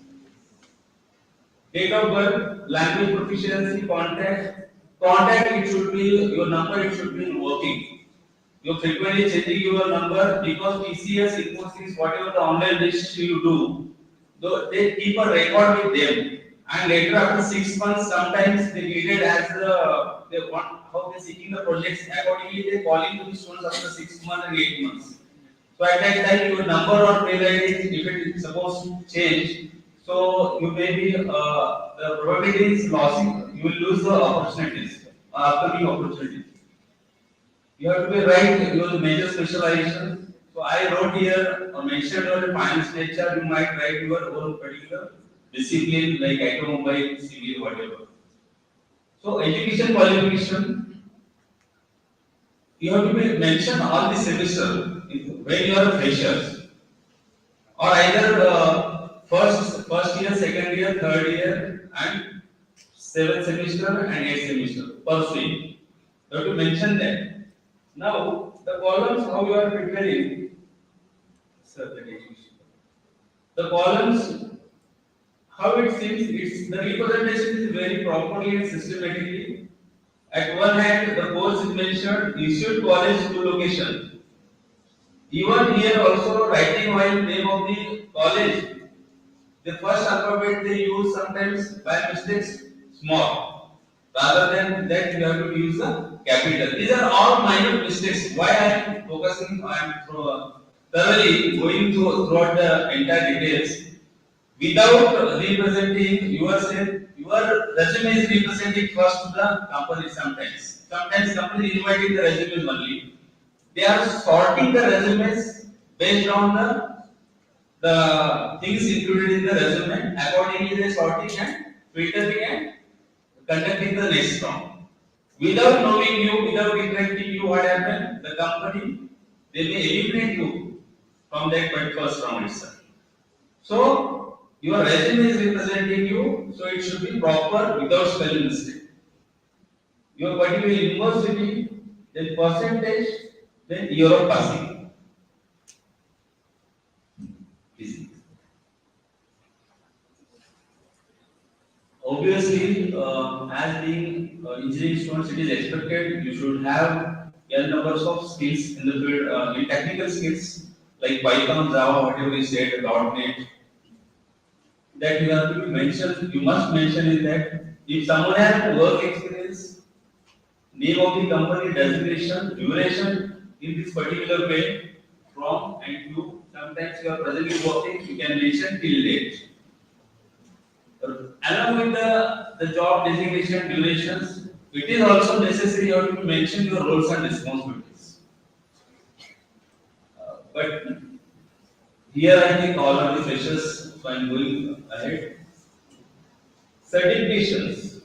Date of birth, language proficiency, contact. Contact it should be your number. It should be in working. You frequently changing your number because TCS, Infosys, whatever the online list you do, though they keep a record with them. And later after 6 months, sometimes they needed as they want how they seeking the projects. Accordingly, they calling to the students after 6 months and 8 months. So at that time, your number or mail ID, if it is supposed to change, so you may be the probability is losing. You will lose the opportunities, upcoming opportunities. You have to be right your major specialization. So I wrote here or mentioned your finance nature. You might write your own particular discipline like automobile, civil, whatever. So education qualification, you have to be mention all the semester when you are freshers, or either first year, second year, third year, and 7th semester and 8th semester per stream. You have to mention that. Now, the columns, how you are preparing, the columns, how it seems, the representation is very properly and systematically. At one hand, the course is mentioned, issued college to location. Even here also, writing while name of the college, the first alphabet they use sometimes by mistakes small. Rather than that, you have to use the capital. These are all minor mistakes. Why I am focusing, I am thoroughly going throughout the entire details. Without representing yourself, your resume is representing first to the company sometimes. Sometimes company inviting the resumes only. They are sorting the resumes based on the things included in the resume. Accordingly, they sorting and filtering and conducting the next round. Without knowing you, without interacting you, what happened? The company they may eliminate you from that first round itself. So your resume is representing you, so it should be proper without spelling mistake. Your particular university, then percentage, then year of passing. Easy. Obviously, as being engineering students, it is expected you should have n numbers of skills in the field, in technical skills like Python, Java, whatever you said, .NET. That you have to mention. You must mention is that if someone has work experience, name of the company, designation, duration in this particular way, from and to. Sometimes you are presently working, you can mention till date. Along with the job designation durations, it is also necessary you have to mention your roles and responsibilities. But here I think all are the freshers, so I am going ahead. certifications.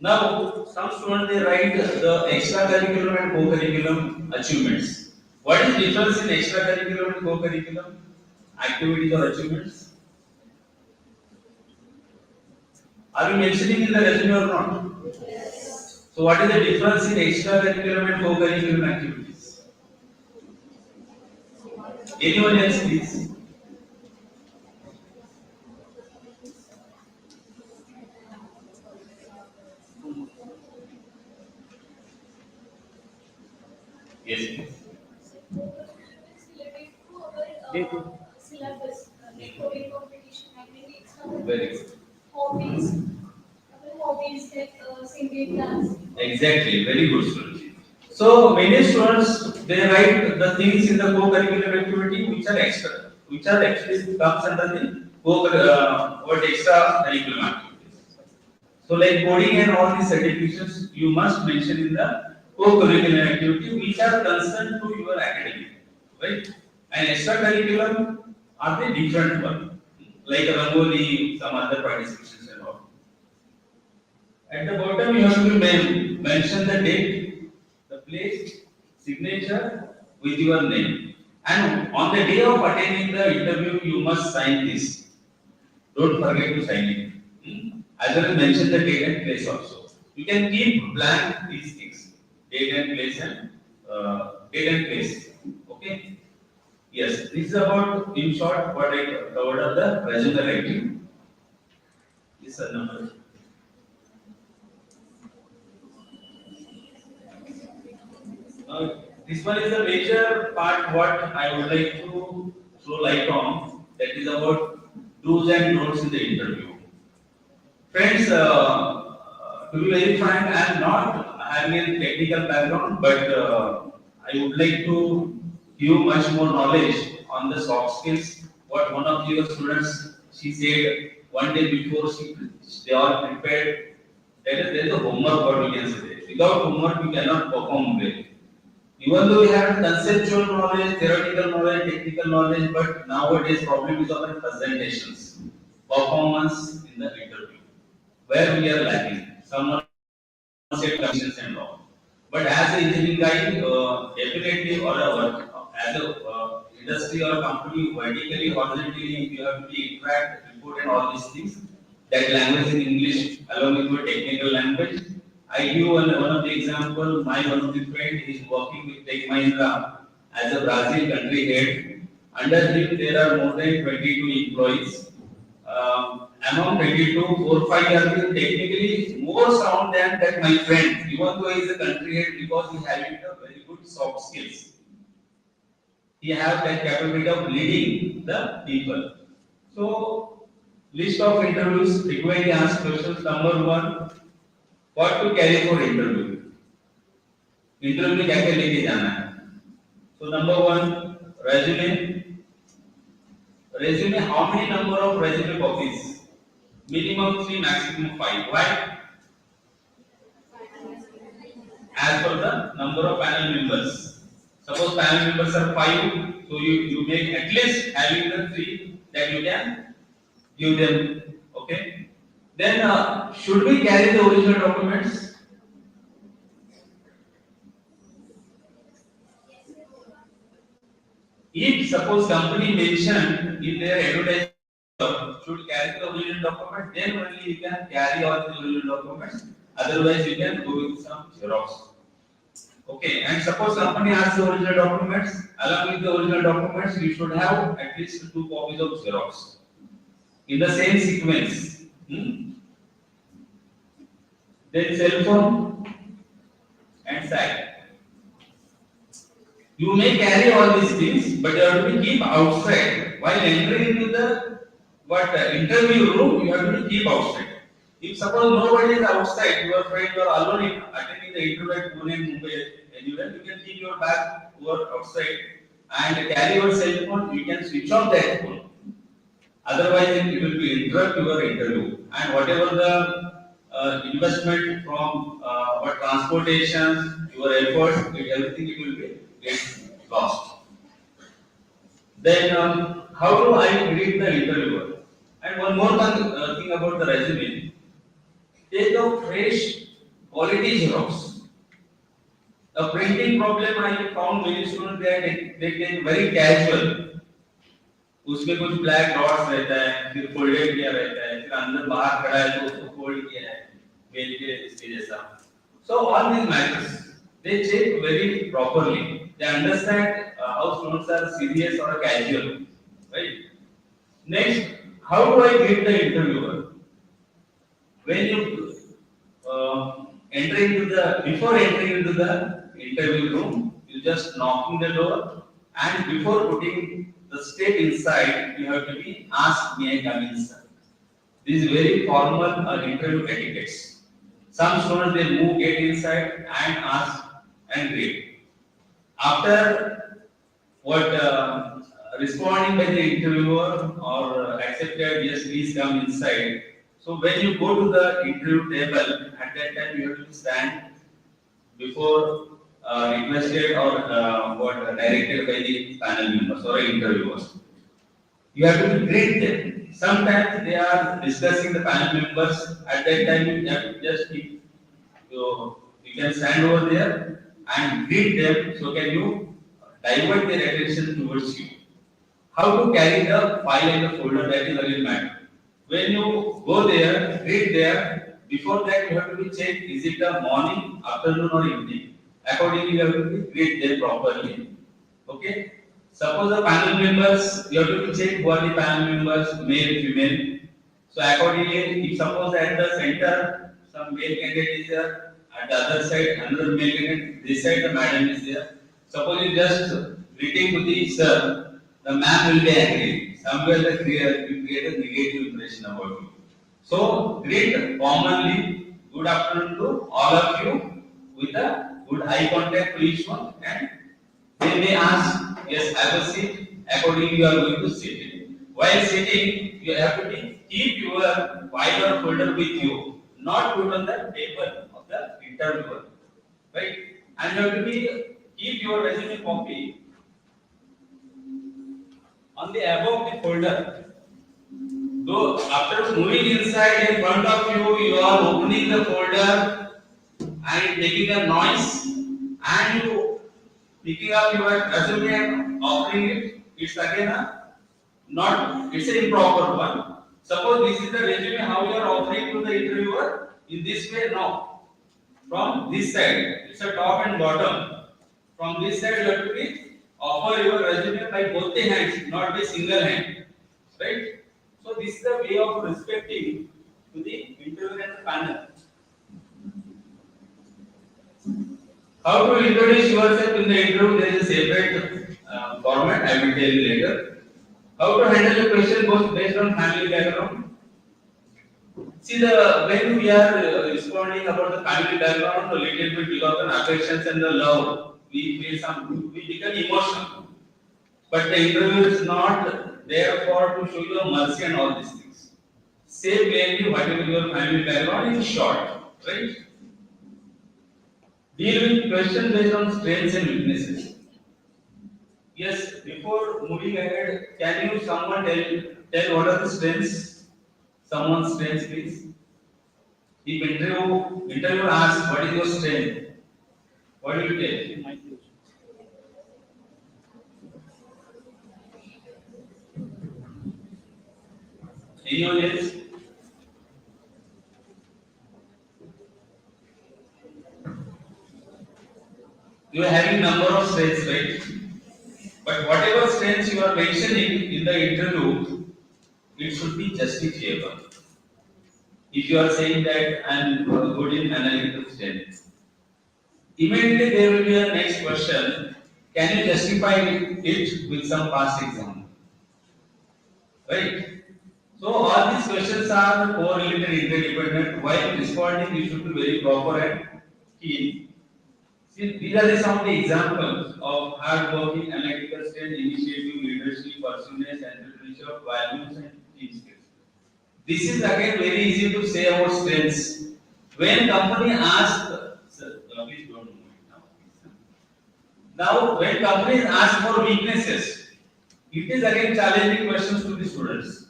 Now, some students they write the extracurricular and co-curriculum achievements. What is the difference in extracurricular and co-curriculum activities or achievements? Are you mentioning in the resume or not? Yes. So, what is the difference in extracurricular and co-curriculum activities? Anyone else, please? Yes, please. Related to our Day two. syllabus, like coding competition, activities, Very good. hobbies, our hobbies like singing, dance. Exactly, very good student. So many students they write the things in the co-curricular activity which are extra, which are actually comes under the what extra curriculum activities. So like coding and all these certifications you must mention in the co-curricular activity which are concerned to your academic, right? And extracurricular are the different one, like Rangoli, some other participations and all. At the bottom, you have to mention the date, the place, signature with your name. And on the day of attending the interview, you must sign this. Don't forget to sign it. As well as mention the date and place also. You can keep blank these things, date and place and date and place. Okay. Yes, this is about in short what I covered of the resume writing. This is number. This one is the major part what I would like to throw light on. That is about do's and don'ts in the interview. Friends, to be very frank, I am not having a technical background, but I would like to give much more knowledge on the soft skills. What one of your students she said one day before they all prepared. There is a homework what we can say. Without homework, you cannot perform well. Even though we have conceptual knowledge, theoretical knowledge, technical knowledge, but nowadays problem is on presentations, performance in the interview, where we are lacking. Someone said conditions and all. But as an engineering guy, definitely or as a industry or company, vertically, horizontally, you have to interact, report and all these things. That language in English along with your technical language. I give one of the example, one of the friend is working with Tech Mahindra as a Brazil country head. Under him there are more than 22 employees. Among 22, 4 5 are technically more sound than that my friend, even though he is a country head because he having a very good soft skills. He have that capability of leading the people. So, list of interviews, frequently asked questions. Number one, what to carry for interview? Interview में क्या क्या लेके जाना है? So number one, resume. Resume, how many number of resume copies? Minimum 3, maximum 5. Why? As per the number of panel members. Suppose panel members are 5, so you make at least having the 3 that you can give them. Okay. Then should we carry the original documents? If suppose company mention in their advertisement should carry the original document, then only you can carry all the original documents. Otherwise, you can go with some Xerox. Okay, and suppose company asks the original documents, along with the original documents, you should have at least 2 copies of Xerox in the same sequence. Then cell phone and SAG. You may carry all these things, but you have to keep outside. While entering into the interview room, you have to keep outside. If suppose nobody is outside, you are afraid you are alone in attending the interview at Pune, Mumbai, anywhere, you can keep your bag over outside and carry your cell phone. You can switch off that phone. Otherwise, it will be interrupt your interview. And whatever the investment from transportation, your efforts, everything it will be lost. Then how do I read the interviewer? I And one more thing about the resume. Take a fresh quality Xerox. The printing problem I found many students they take very casual. उसमें कुछ black dots रहता है, फिर folded किया रहता है, फिर अंदर बाहर खड़ा है तो उसको फोल्ड किया है मेल के इसके जैसा. So all these matters they check very properly. They understand how students are serious or casual, right? Next, how do I get the interviewer? When you before entering into the interview room, you just knocking the door, and before putting the step inside, you have to be asked, may I come in, sir? This is very formal interview etiquettes. Some students they move, get inside and ask and greet. After responding by the interviewer or accepted, yes, please come inside. So when you go to the interview table, at that time you have to stand before requested or directed by the panel members or interviewers. You have to greet them. Sometimes they are discussing the panel members. At that time, you have to just keep, you can stand over there and greet them. So can you divert their attention towards you? How to carry the file and the folder, that is very matter. When you go there, greet there. Before that, you have to be checked. Is it a morning, afternoon, or evening? Accordingly, you have to be greet them properly. Okay. Suppose the panel members, you have to be checked who are the panel members, male, female. So accordingly, if suppose at the center some male candidate is there, at the other side another male candidate, this side the madam is there. Suppose you just greeting to the sir, the ma'am will be angry. Somewhere you create a negative impression about you. So greet commonly, good afternoon to all of you with a good eye contact to each one, and they may ask, yes, have a seat. Accordingly, you are going to sit. While sitting, you have to keep your file or folder with you, not put on the table of the interviewer, right? And you have to keep your resume copy on the above the folder. Though after moving inside in front of you, you are opening the folder and making a noise, and you picking up your resume and offering it. It's again it's an improper one. Suppose this is the resume how you are offering to the interviewer. In this way, no. From this side, it's a top and bottom. From this side, you have to offer your resume by both the hands, not by single hand, right? So this is the way of respecting to the interviewer and the panel. How to introduce yourself in the interview? There is a separate format. I will tell you later. How to handle a question based on family background? See, when we are responding about the family background, a little bit because of the affections and the love, we become emotional. But the interview is not there to show you mercy and all these things. Say plainly whatever your family background is short, right? Deal with questions based on strengths and weaknesses. Yes, before moving ahead, can you someone tell what are the strengths? Someone's strengths, please. If interviewer asks what is your strength, what will you tell? Anyone else? You are having number of strengths, right? But whatever strengths you are mentioning in the interview, it should be justifiable. If you are saying that I am good in analytical strength, immediately there will be a next question. Can you justify it with some past example? Right? So all these questions are correlated, interdependent. While responding, you should be very proper and keen. See, these are some of the examples of hard-working, analytical strength, initiative, leadership, pursuance, entrepreneurship, values, and team skills. This is again very easy to say about strengths. When company asks, please don't move it now. Now, when companies ask for weaknesses, it is again challenging questions to the students.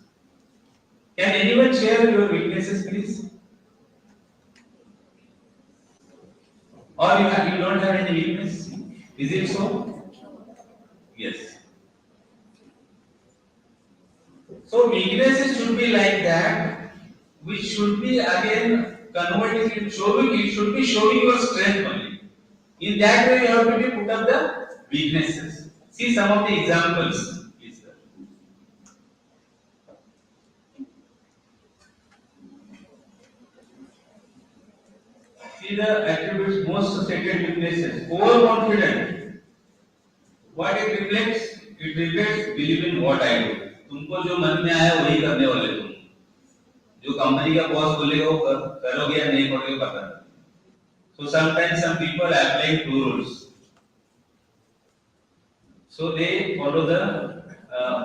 Can anyone share your weaknesses, please? Or you don't have any weakness? Is it so? Yes. So weaknesses should be like that, which should be again converting it, showing it should be showing your strength only. In that way, you have to be put up the weaknesses. See some of the examples. Please, sir. See the attributes most stated weaknesses. Overconfident. What it reflects? It reflects believe in what I do. तुमको जो मन में आया वही करने वाले तुम. जो कंपनी का बॉस बोलेगा वो करोगे या नहीं करोगे पता नहीं. So sometimes some people apply two rules. So they follow the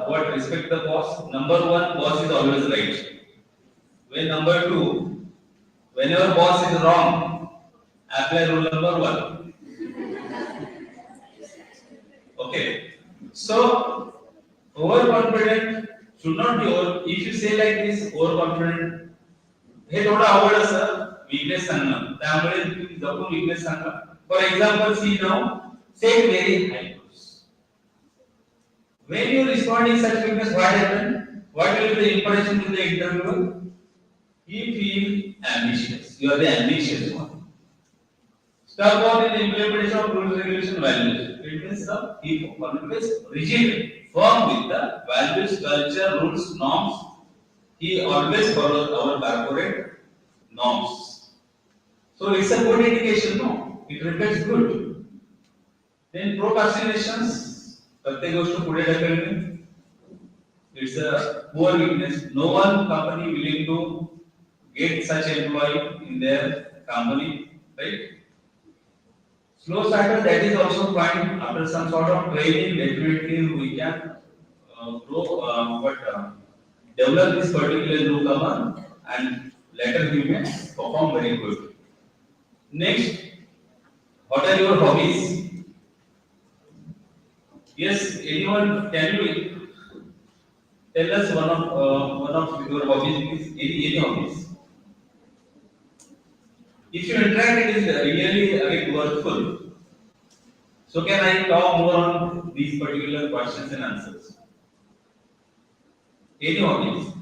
what respect the boss. Number one, boss is always right. When number two, whenever boss is wrong, apply rule number one. Okay. So overconfident should not be over. If you say like this, overconfident, हे थोड़ा अवघड असं weakness सांगणं. त्यामुळे तुम्ही जपून weakness Sanga. For example, see now, set very high goals. When you respond in such weakness, what happen? What will be the impression to the interviewer? He feel ambitious. You are the ambitious one. Step on in the implementation of rules, regulation, values. It means he always rigid, firm with the values, culture, rules, norms. He always follows our corporate norms. So it's a good indication, no? It reflects good. Then procrastinations, प्रत्येक गोष्ट पुढे ढकलणे. It's a poor weakness. No one company willing to get such employee in their company, right? Slow starter, that is also fine. After some sort of training, definitely we can develop this particular newcomer and later we may perform very good. Next, what are your hobbies? Yes, anyone, can you tell us one of your hobbies, please? Any hobbies? If you interact, it is really again worthful. So can I talk more on these particular questions and answers? Any hobbies?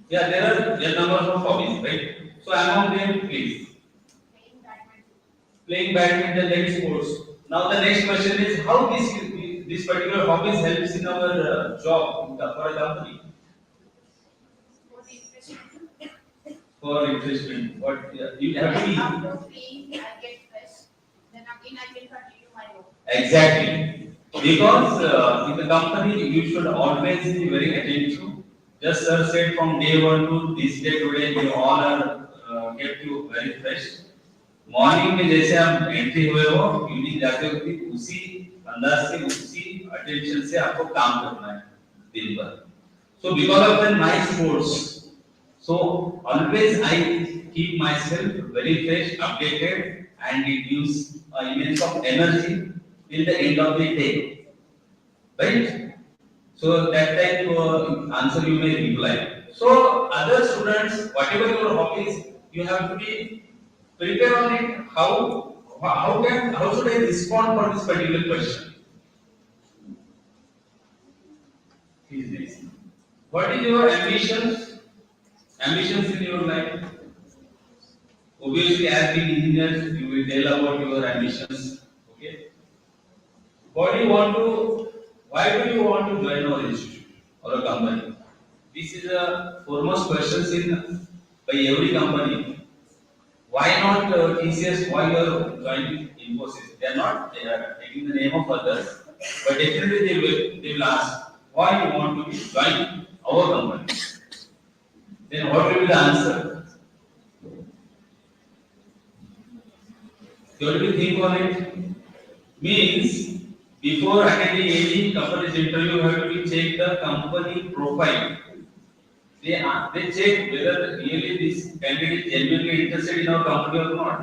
Yeah, there are a number of hobbies, right? So among them, please. Playing badminton, that is sports. Now the next question is how this particular hobbies helps in our job for a company. For interest, what you have to be. After playing, I get fresh. Then again, I can continue my work. Exactly. Because in the company, you should always be very attentive. Just sir said from day one to this day today, we all are kept you very fresh. Morning में जैसे आप entry हुए हो, evening जाते हो कि उसी अंदाज से उसी अटेंशन से आपको काम करना है दिन भर. So because of that, my sports. So always I keep myself very fresh, updated, and it gives immense of energy till the end of the day, right? So that type answer you may reply. So other students, whatever your hobbies, you have to be prepare on it. How should I respond for this particular question? Please next. What is your ambitions? Ambitions in your life? Obviously, as being engineers, you will tell about your ambitions. Okay. What do you want to? Why do you want to join our institute or a company? This is a foremost question by every company. Why not TCS? Why you are joining Infosys? They are taking the name of others, but definitely they will ask why you want to be join our company. Then what will be the answer? You have to think on it. Means before attending any company's interview, you have to check the company profile. They check whether really this candidate is genuinely interested in our company or not.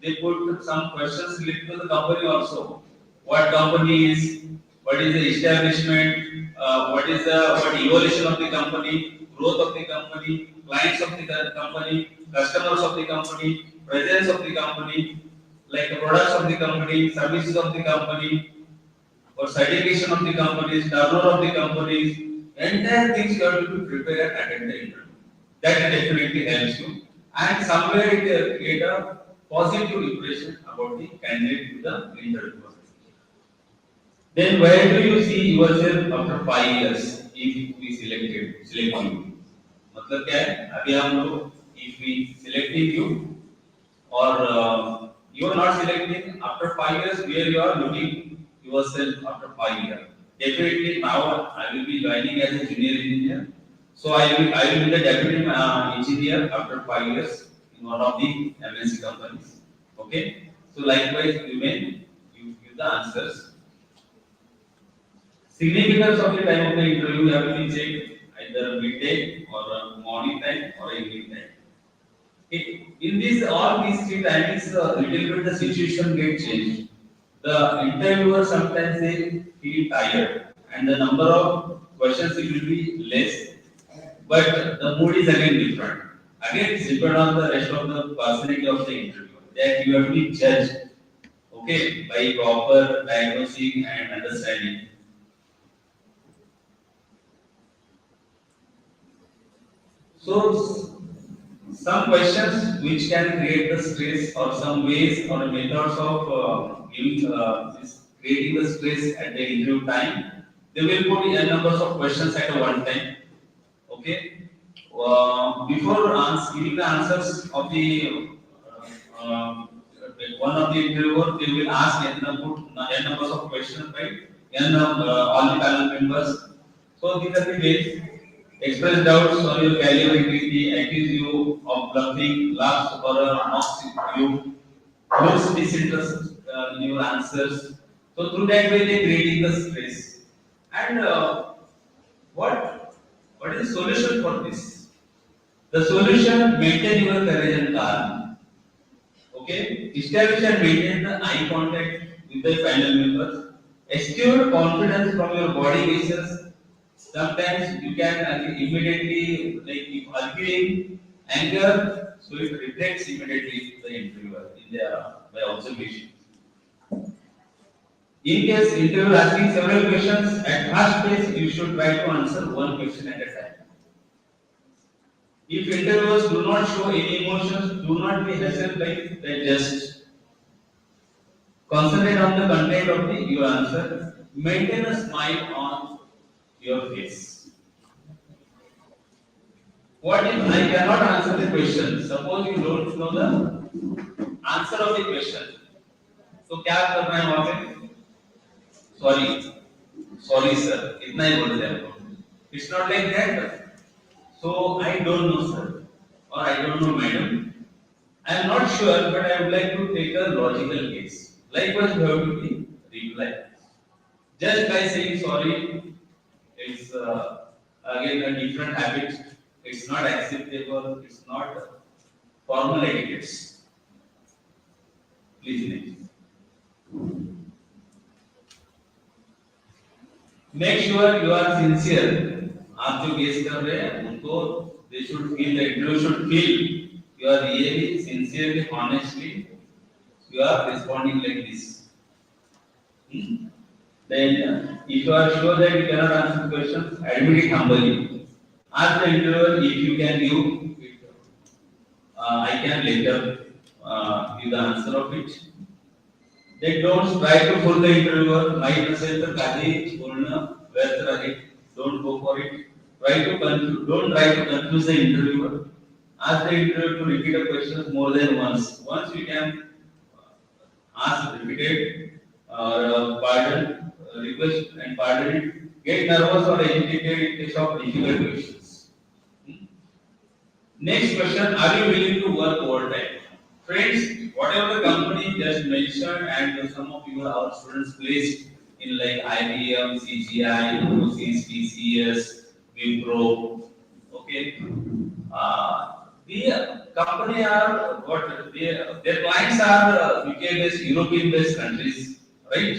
They put some questions related to the company also. What company is, what is the establishment, what is the evolution of the company, growth of the company, clients of the company, customers of the company, presence of the company, like the products of the company, services of the company, or certification of the companies, turnover of the companies, entire things you have to be prepared and attend the interview. That definitely helps you, and somewhere it create a positive impression about the candidate to the interviewer. Then where do you see yourself after 5 years if we select you? मतलब क्या है? अभी हम लोग if we selecting you or you are not selecting after 5 years where you are looking yourself after 5 years. Definitely now I will be joining as a junior engineer. So I will be the deputy engineer after 5 years in one of the MNC companies. Okay. So likewise you give the answers. Significance of the time of the interview have to be checked either midday or morning time or evening time. In these all these three timings, little bit the situation get changed. The interviewer sometimes they feel tired, and the number of questions it will be less, but the mood is again different. Again, it's depend on the rest of the personality of the interviewer that you have to be judged, okay, by proper diagnosing and understanding. So, some questions which can create the stress, or some ways or methods of creating the stress at the interview time. They will put n numbers of questions at one time. Okay. Before giving the answers of the one of the interviewer, they will ask n numbers of questions, right? All the panel members. So these are the ways. Express doubts on your caliber integrity, accuse you of bluffing, laughs or mocks you, looks disinterested in your answers. So through that way they creating the stress. And what is the solution for this? The solution: maintain your courage and calm. Okay, establish and maintain the eye contact with the panel members. Exude confidence from your body gestures. Sometimes you can immediately, like if arguing anger, so it reflects immediately to the interviewer in their by observation. In case interviewer asking several questions, at first pace you should try to answer one question at a time. If interviewers do not show any emotions, do not be hassled by the just. Concentrate on the content of your answer. Maintain a smile on your face. What if I cannot answer the question? Suppose you don't know the answer of the question. तो क्या करना है वहाँ पे? Sorry sir, इतना ही बोल रहे हैं. It's not like that. So I don't know sir, or I don't know madam. I am not sure, but I would like to take a logical case. Likewise, you have to be reply. Just by saying sorry, it's again a different habit. It's not acceptable. It's not formal etiquettes. Please next. Make sure you are sincere. आप जो guess कर रहे हैं उनको they should feel, the interviewer should feel you are really sincerely, honestly, you are responding like this. Then, if you are sure that you cannot answer the questions, admit it humbly. Ask the interviewer if you can give it. I can later give the answer of it. Then don't try to fool the interviewer. माहित नसेल तर काही बोलणं व्यर्थ राहील. Don't go for it. Don't try to confuse the interviewer. Ask the interviewer to repeat a question more than once. Once you can ask repeated or pardon, request and pardon it. Get nervous or agitated in case of difficult questions. Next question: are you willing to work overtime? Friends, whatever the company just mentioned, and some of you are our students placed in like IBM, CGI, Infosys, TCS, Wipro, okay. The company are what their clients are UK based, European based countries, right?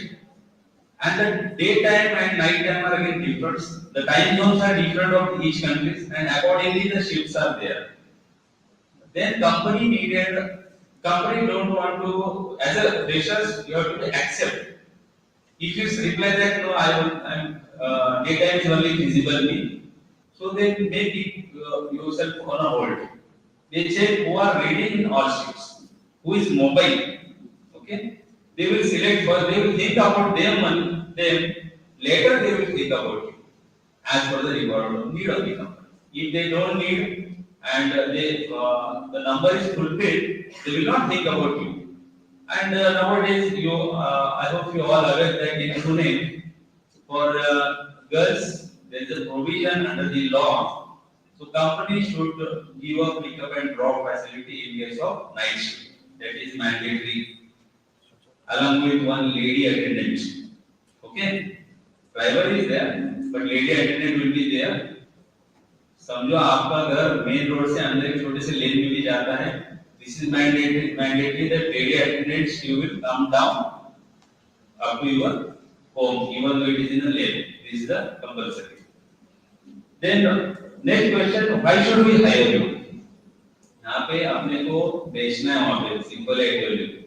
And the daytime and night time are again different. The time zones are different of each countries, and accordingly the shifts are there. Then company don't want to, as a freshers, you have to accept. If you reply that no, daytime is only feasible me, so they may keep yourself on a hold. They check who are ready in all shifts, who is mobile. Okay, they will select first. They will think about them and them. Later they will think about you as per the requirement need of the company. If they don't need and the number is fulfilled, they will not think about you. And nowadays, I hope you all aware that in Pune, for girls, there is a provision under the law. So companies should give a pick up and drop facility in case of night shift. That is mandatory, along with one lady attendant. Okay, driver is there, but lady attendant will be there. समझो आपका घर main road से अंदर एक छोटे से लेन में भी जाता है. This is mandatory that lady attendants you will come down up to your home even though it is in a lane. This is the compulsory. Then next question, why should we hire you? यहाँ पे अपने को बेचना है वहाँ पे simple activity.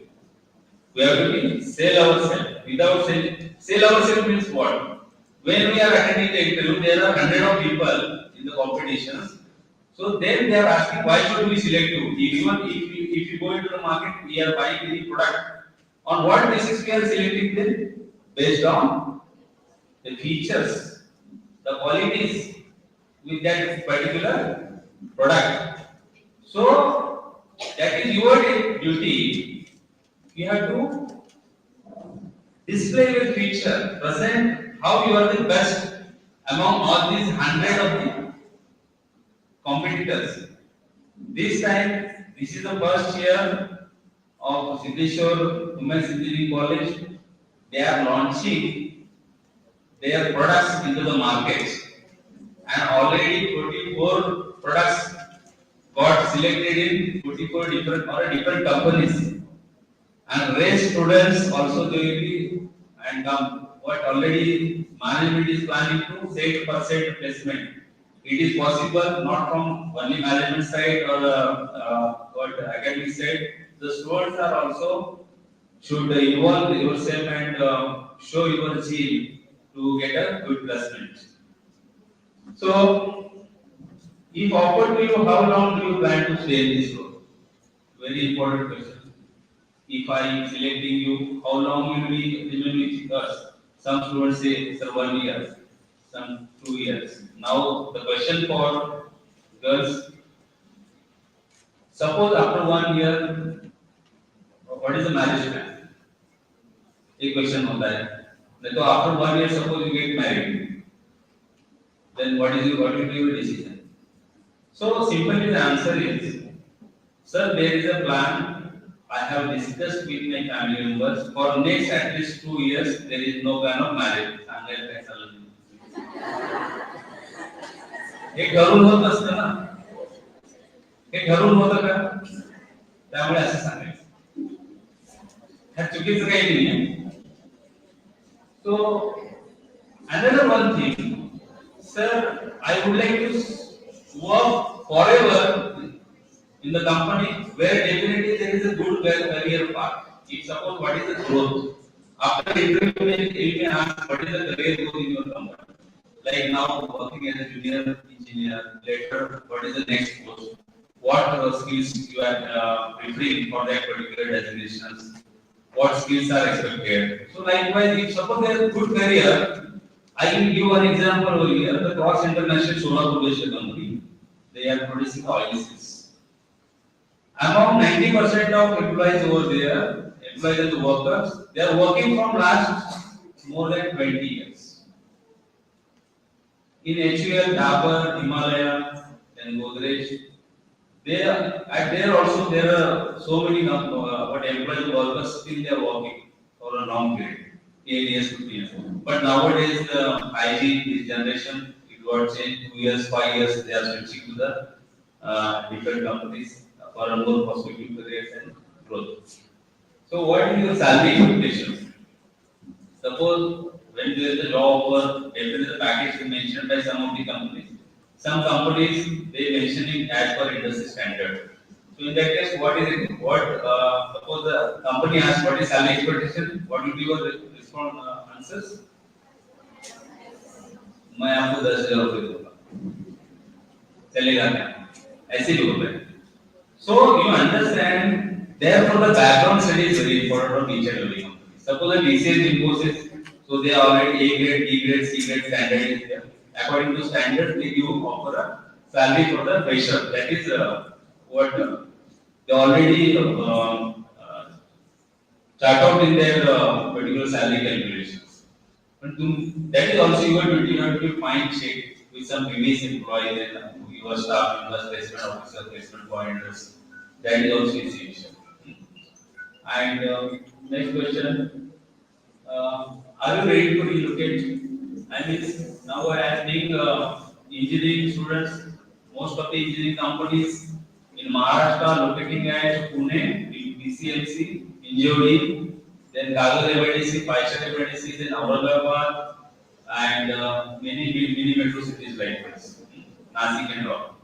We have to be sell ourselves. Without sell ourselves means what? When we are attending the interview, there are hundred of people in the competitions. So then they are asking why should we select you? Even if you go into the market, we are buying any product. On what basis we are selecting them? Based on the features, the qualities with that particular product. So that is your duty. You have to display your feature, present how you are the best among all these hundred of the competitors. This time, this is the first year of Siddheshwar Women's Engineering College. They are launching their products into the market, and already 44 products got selected in 44 different companies. And race students also they will be and what already management is planning to 8% placement. It is possible not from only management side or what academic side. The students are also should involve yourself and show your zeal to get a good placement. So, if offered to you, how long do you plan to stay in this role? Very important question. If I am selecting you, how long you will be remain with us? Some students say, sir, 1 year, some 2 years. Now, the question for girls, suppose after 1 year, what is the marriage plan? एक question होता है. नहीं तो after 1 year, suppose you get married, then what will be your decision? So simply the answer is, sir, there is a plan. I have discussed with my family members. For next at least 2 years, there is no plan of marriage. हे ठरवून होत असतं ना, हे ठरवून होतं का? त्यामुळे असं सांगायचं. ह्या चुकीचं काही नाहीये. So another one thing, sir, I would like to work forever in the company where definitely there is a good career path. If suppose what is the growth? After interview, you can ask what is the career growth in your company. Like now working as a junior engineer, later what is the next post? What skills you are preferring for that particular designations? What skills are expected? So likewise, if suppose there is a good career, I will give one example over here. The Cross International Solar Production Company, they are producing oil seeds. Among 90% of employees over there, employees and workers, they are working from last more than 20 years. In HUL, Dabur, Himalaya, and Godrej, there also there are so many employees and workers still they are working for a long period, 10 years, 15 years. But nowadays the IG, this generation, it got changed 2 years, 5 years, they are switching to the different companies for a more prospective careers and growth. So what is your salary expectation? Suppose when there is a job offer, there is a package mentioned by some of the companies. Some companies they mentioning as per industry standard. So in that case, what is it? Suppose the company asks what is salary expectation, what will be your response answers? मैं आपको 10,000 रुपये दूंगा, चलेगा क्या? ऐसे भी होता है. So you understand, therefore the background study is very important for each and every company. Suppose a TCS imposes, so they are already A grade, B grade, C grade standard is there. According to standard, they give offer a salary for the fresher. That is what they already chart out in their particular salary calculations. But that is also your duty. You have to find check with some previous employee, then your staff members, placement officer, placement pointers. That is also essential. And next question: are you ready to relocate? I mean, now as being engineering students, most of the engineering companies in Maharashtra are locating at Pune, BCMC, NJOD, then Khandal MIDC, Paishan MIDC, then Aurangabad, and many metro cities like this, Nasik and all.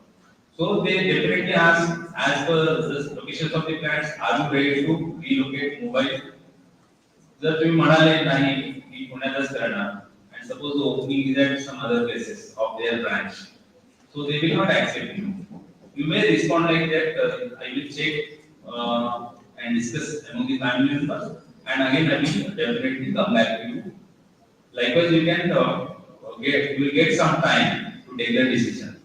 So they definitely ask, as per the locations of the plants, are you ready to relocate Mumbai? जर तुम्ही म्हणाले नाही मी पुण्यातच करणार and suppose the opening is at some other places of their branch, so they will not accept you. You may respond like that, I will check and discuss among the family members, and again I will definitely come back to you. Likewise, you can you will get some time to take the decision.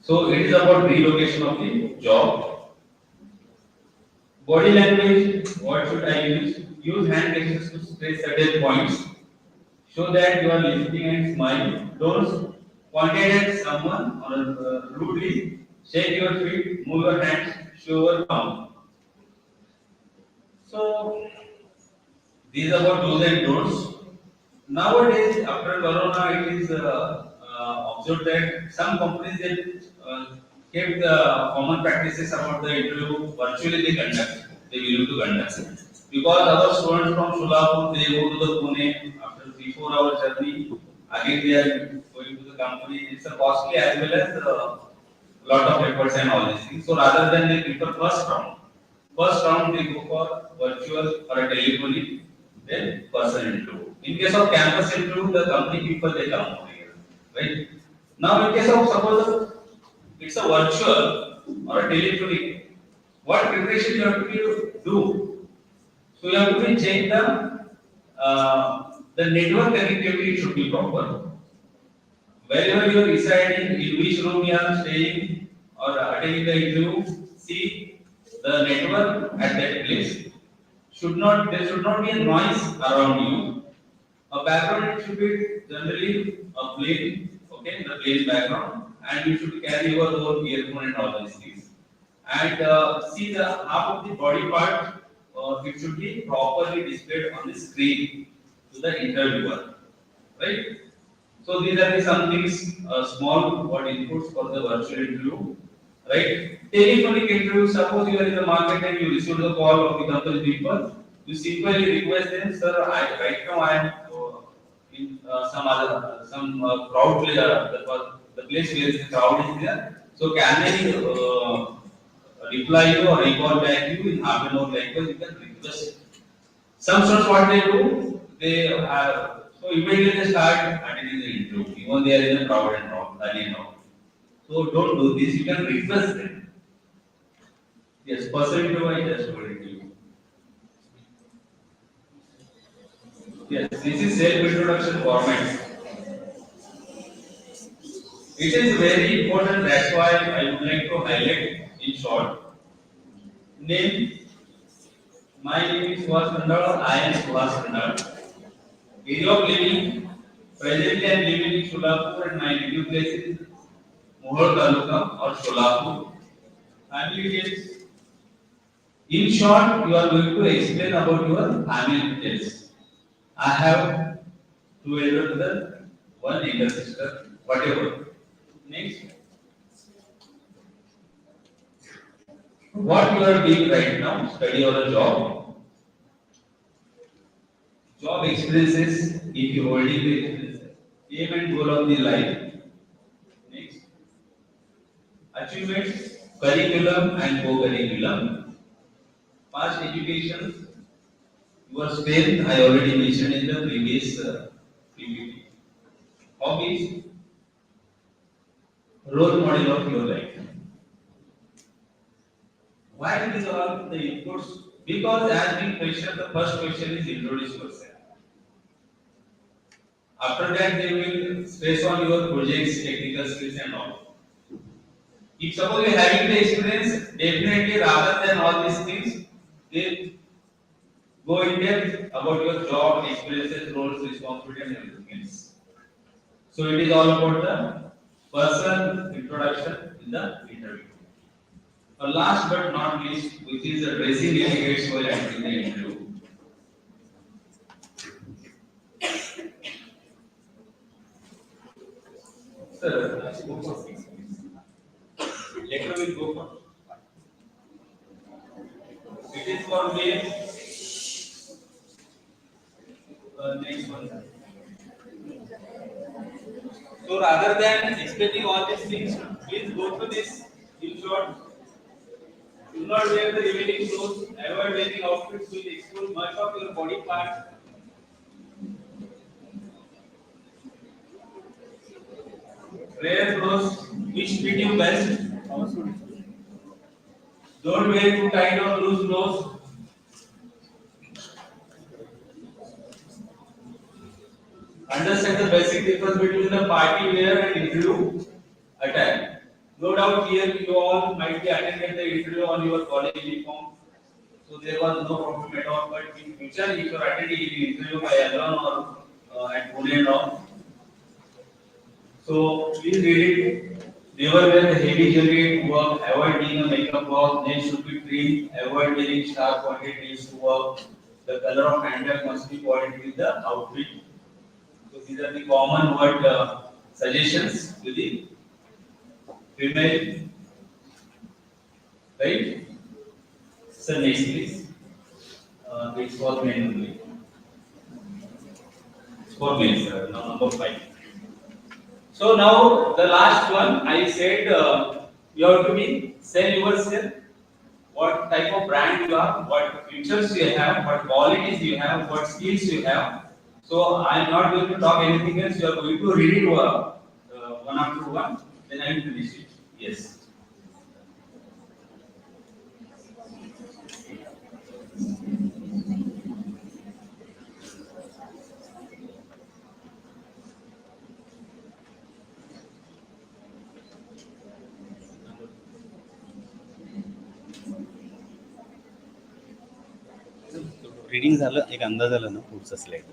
So it is about relocation of the job. Body language, what should I use? Use hand gestures to stress certain points. Show that you are listening and smile. Don't point at someone or rudely. Shake your feet, move your hands, show your palm. So these are about do's and don'ts. Nowadays, after Corona, it is observed that some companies they kept the common practices about the interview virtually they conduct. They will to conduct because our students from Solapur they go to the Pune after 3-4 hour journey. Again they are going to the company. It's a costly as well as lot of efforts and all these things. So rather than they prefer first round. First round they go for virtual or a telephonic, then person interview. In case of campus interview, the company people they come over here, right? Now in case of suppose it's a virtual or a telephonic, what preparation you have to do? So you have to check the network connectivity should be proper. Wherever you are residing, in which room you are staying or attending the interview, see the network at that place. There should not be a noise around you. A background it should be generally a plain, okay, the plain background, and you should carry your own earphone and all these things. And see the half of the body part, it should be properly displayed on the screen to the interviewer, right? So these are the some things, small what inputs for the virtual interview, right? Telephonic interview, suppose you are in the market and you receive the call of the company people, you simply request them, sir, right now I am in some crowd place, the place where the crowd is there. So can I reply you or recall back you in half an hour? Likewise, you can request. Some students what they do, they have so immediately they start attending the interview, even they are in a crowd and all, so don't do this. You can request them. Yes, person interview I just told it to you. Yes, this is self-introduction format. It is very important. That's why I would like to highlight in short. Name. My name is Suhas Khandal. I am Suhas Khandal. Area of living. Presently I am living in Solapur and my native place is Mohol Taluka or Solapur. Family details. In short, you are going to explain about your family details. I have two elder brother, one younger sister, whatever. Next. What you are doing right now, study or a job. Job experience. experiences if you holding the experiences. Aim and goal of the life. Next. Achievements, curriculum and co-curriculum. Past education, your strength I already mentioned in the previous PPT. Hobbies, role model of your life. Why these are the inputs? Because as we question, the first question is introduce yourself. After that, they will stress on your projects, technical skills and all. If suppose you are having the experience, definitely rather than all these things, they go in depth about your job, experiences, roles, responsibility and everything else. So it is all about the person introduction in the interview. Last but not least, which is the dressing etiquette while entering the interview. Sir, later we'll go for. It is for me. Next one. So rather than explaining all these things, please go to this in short. Do not wear the revealing clothes. Avoid wearing outfits which expose much of your body part. Wear clothes which fit you best. Don't wear too tight or loose clothes. Understand the basic difference between the party wear and interview attire. No doubt here you all might be attended the interview on your college uniform. So there was no problem at all. But in future, if you are attending the interview by alone or at Pune and all, so please read it. Never wear the heavy jewelry to work. Avoid being a makeup work. Nails should be trimmed. Avoid wearing sharp pointed nails to work. The color of handbag must be pointed with the outfit. So these are the common word suggestions to the female, right? So next please. It's for men only. It's for men, sir. Now number 5. So now the last one, I said you have to be sell yourself. What type of brand you are, what features you have, what qualities you have, what skills you have. So I am not going to talk anything else. You are going to read it one after one. Then I will finish it. Yes. Reading झालं एक अंदाज आला ना पुढचा slide.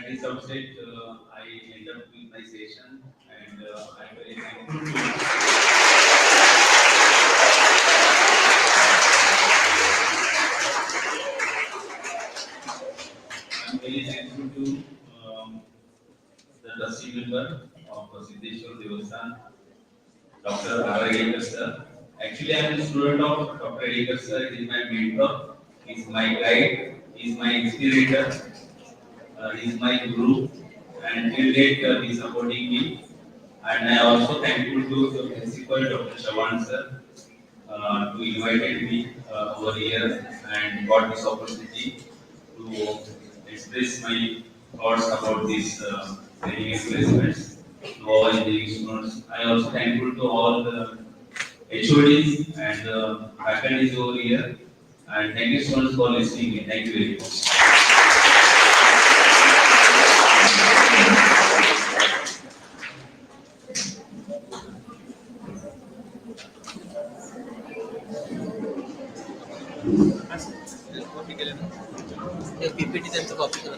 this outset, I end up with my session, and I'm very thankful to I'm very thankful to the trustee member of Siddheshwar Devasthan, Dr. R. Edekar sir. Actually, I am a student of Dr. Edekar sir. He is my mentor, he is my guide, he is my inspirator, he is my guru, and till date he is supporting me. And I also thankful to the principal, Dr. Shawan sir, who invited me over here and got this opportunity to express my thoughts about these training placements to all engineering students. I also thankful to all the HODs and faculties over here. And thank you so much for listening me. Thank you very much. Copy केलं ना PPT त्यांचं copy केलं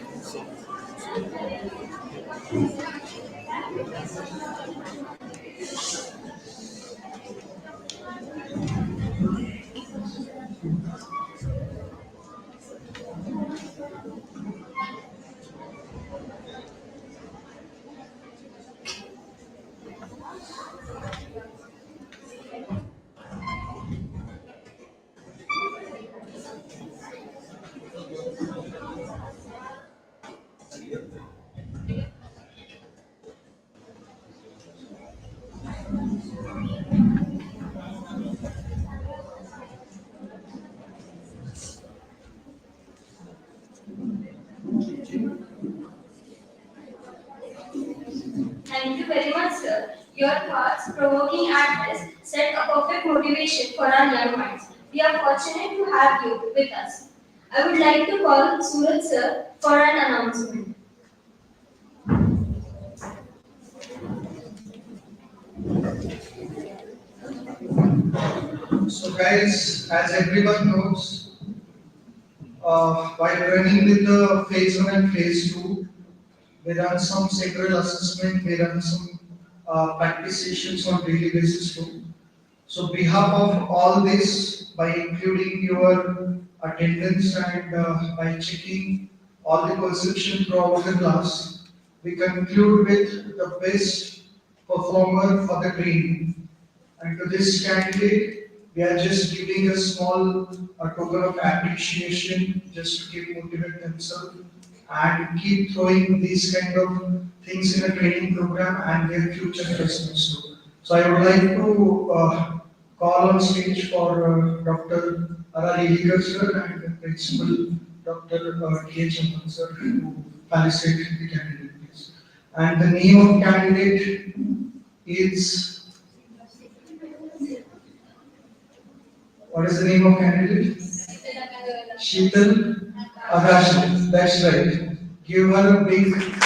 Thank you very much, sir. Your thoughts-provoking address set a perfect motivation for our young minds. We are fortunate to have you with us. I would like to call Suraj sir for an announcement. So guys, as everyone knows, while running with the phase 1 and phase 2, we run some sectoral assessment, we run some practice sessions on daily basis too. So behalf of all this, by including your attendance and by checking all the perception throughout the class, we conclude with the best performer for the training. And to this candidate, we are just giving a small token of appreciation just to keep motivate themselves and keep throwing these kind of things in a training program and their future placements too. So I would like to call on stage for Dr. R. Edekar sir and Principal Dr. K. Chaman sir to felicitate the candidate, please. And the name of candidate is, what is the name of candidate? Sheetal Akash. That's right. Give her a big.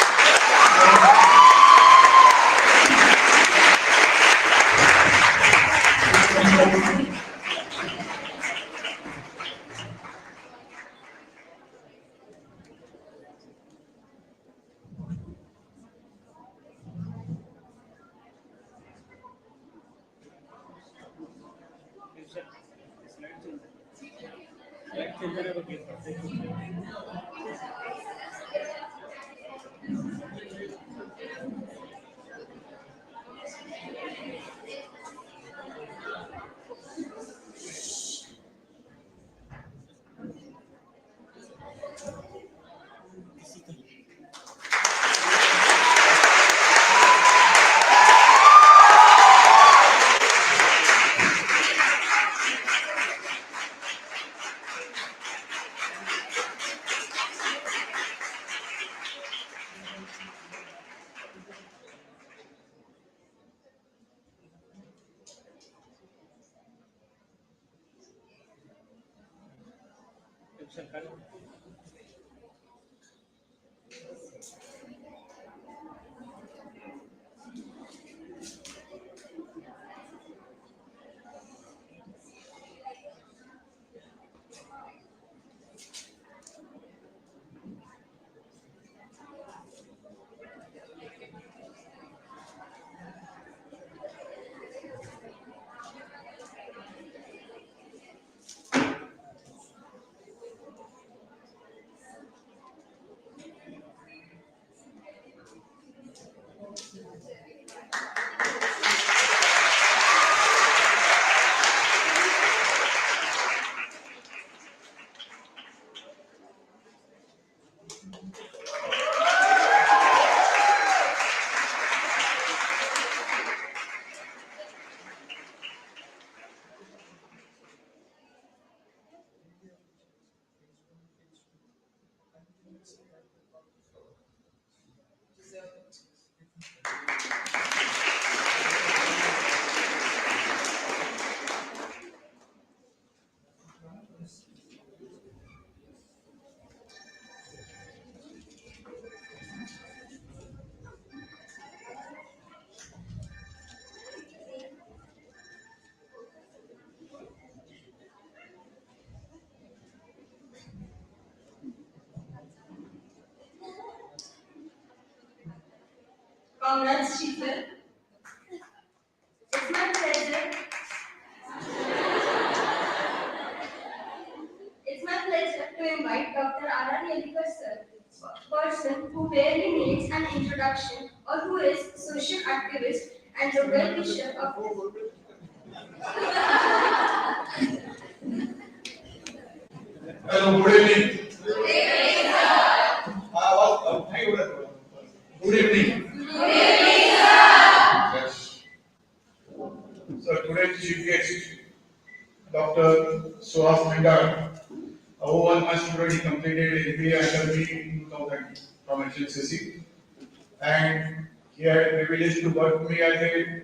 Congrats, teacher. It's my pleasure. It's my pleasure to invite Dr. R.R. Yelikar sir, person who barely needs an introduction or who is social activist and the well-wisher of Hello, good evening. Good evening. Yes. So today's chief guest, Dr. Suhas Khandal, who was my student, he completed MBA under me in 2000 from SSWCOE, and he had the privilege to work with me as a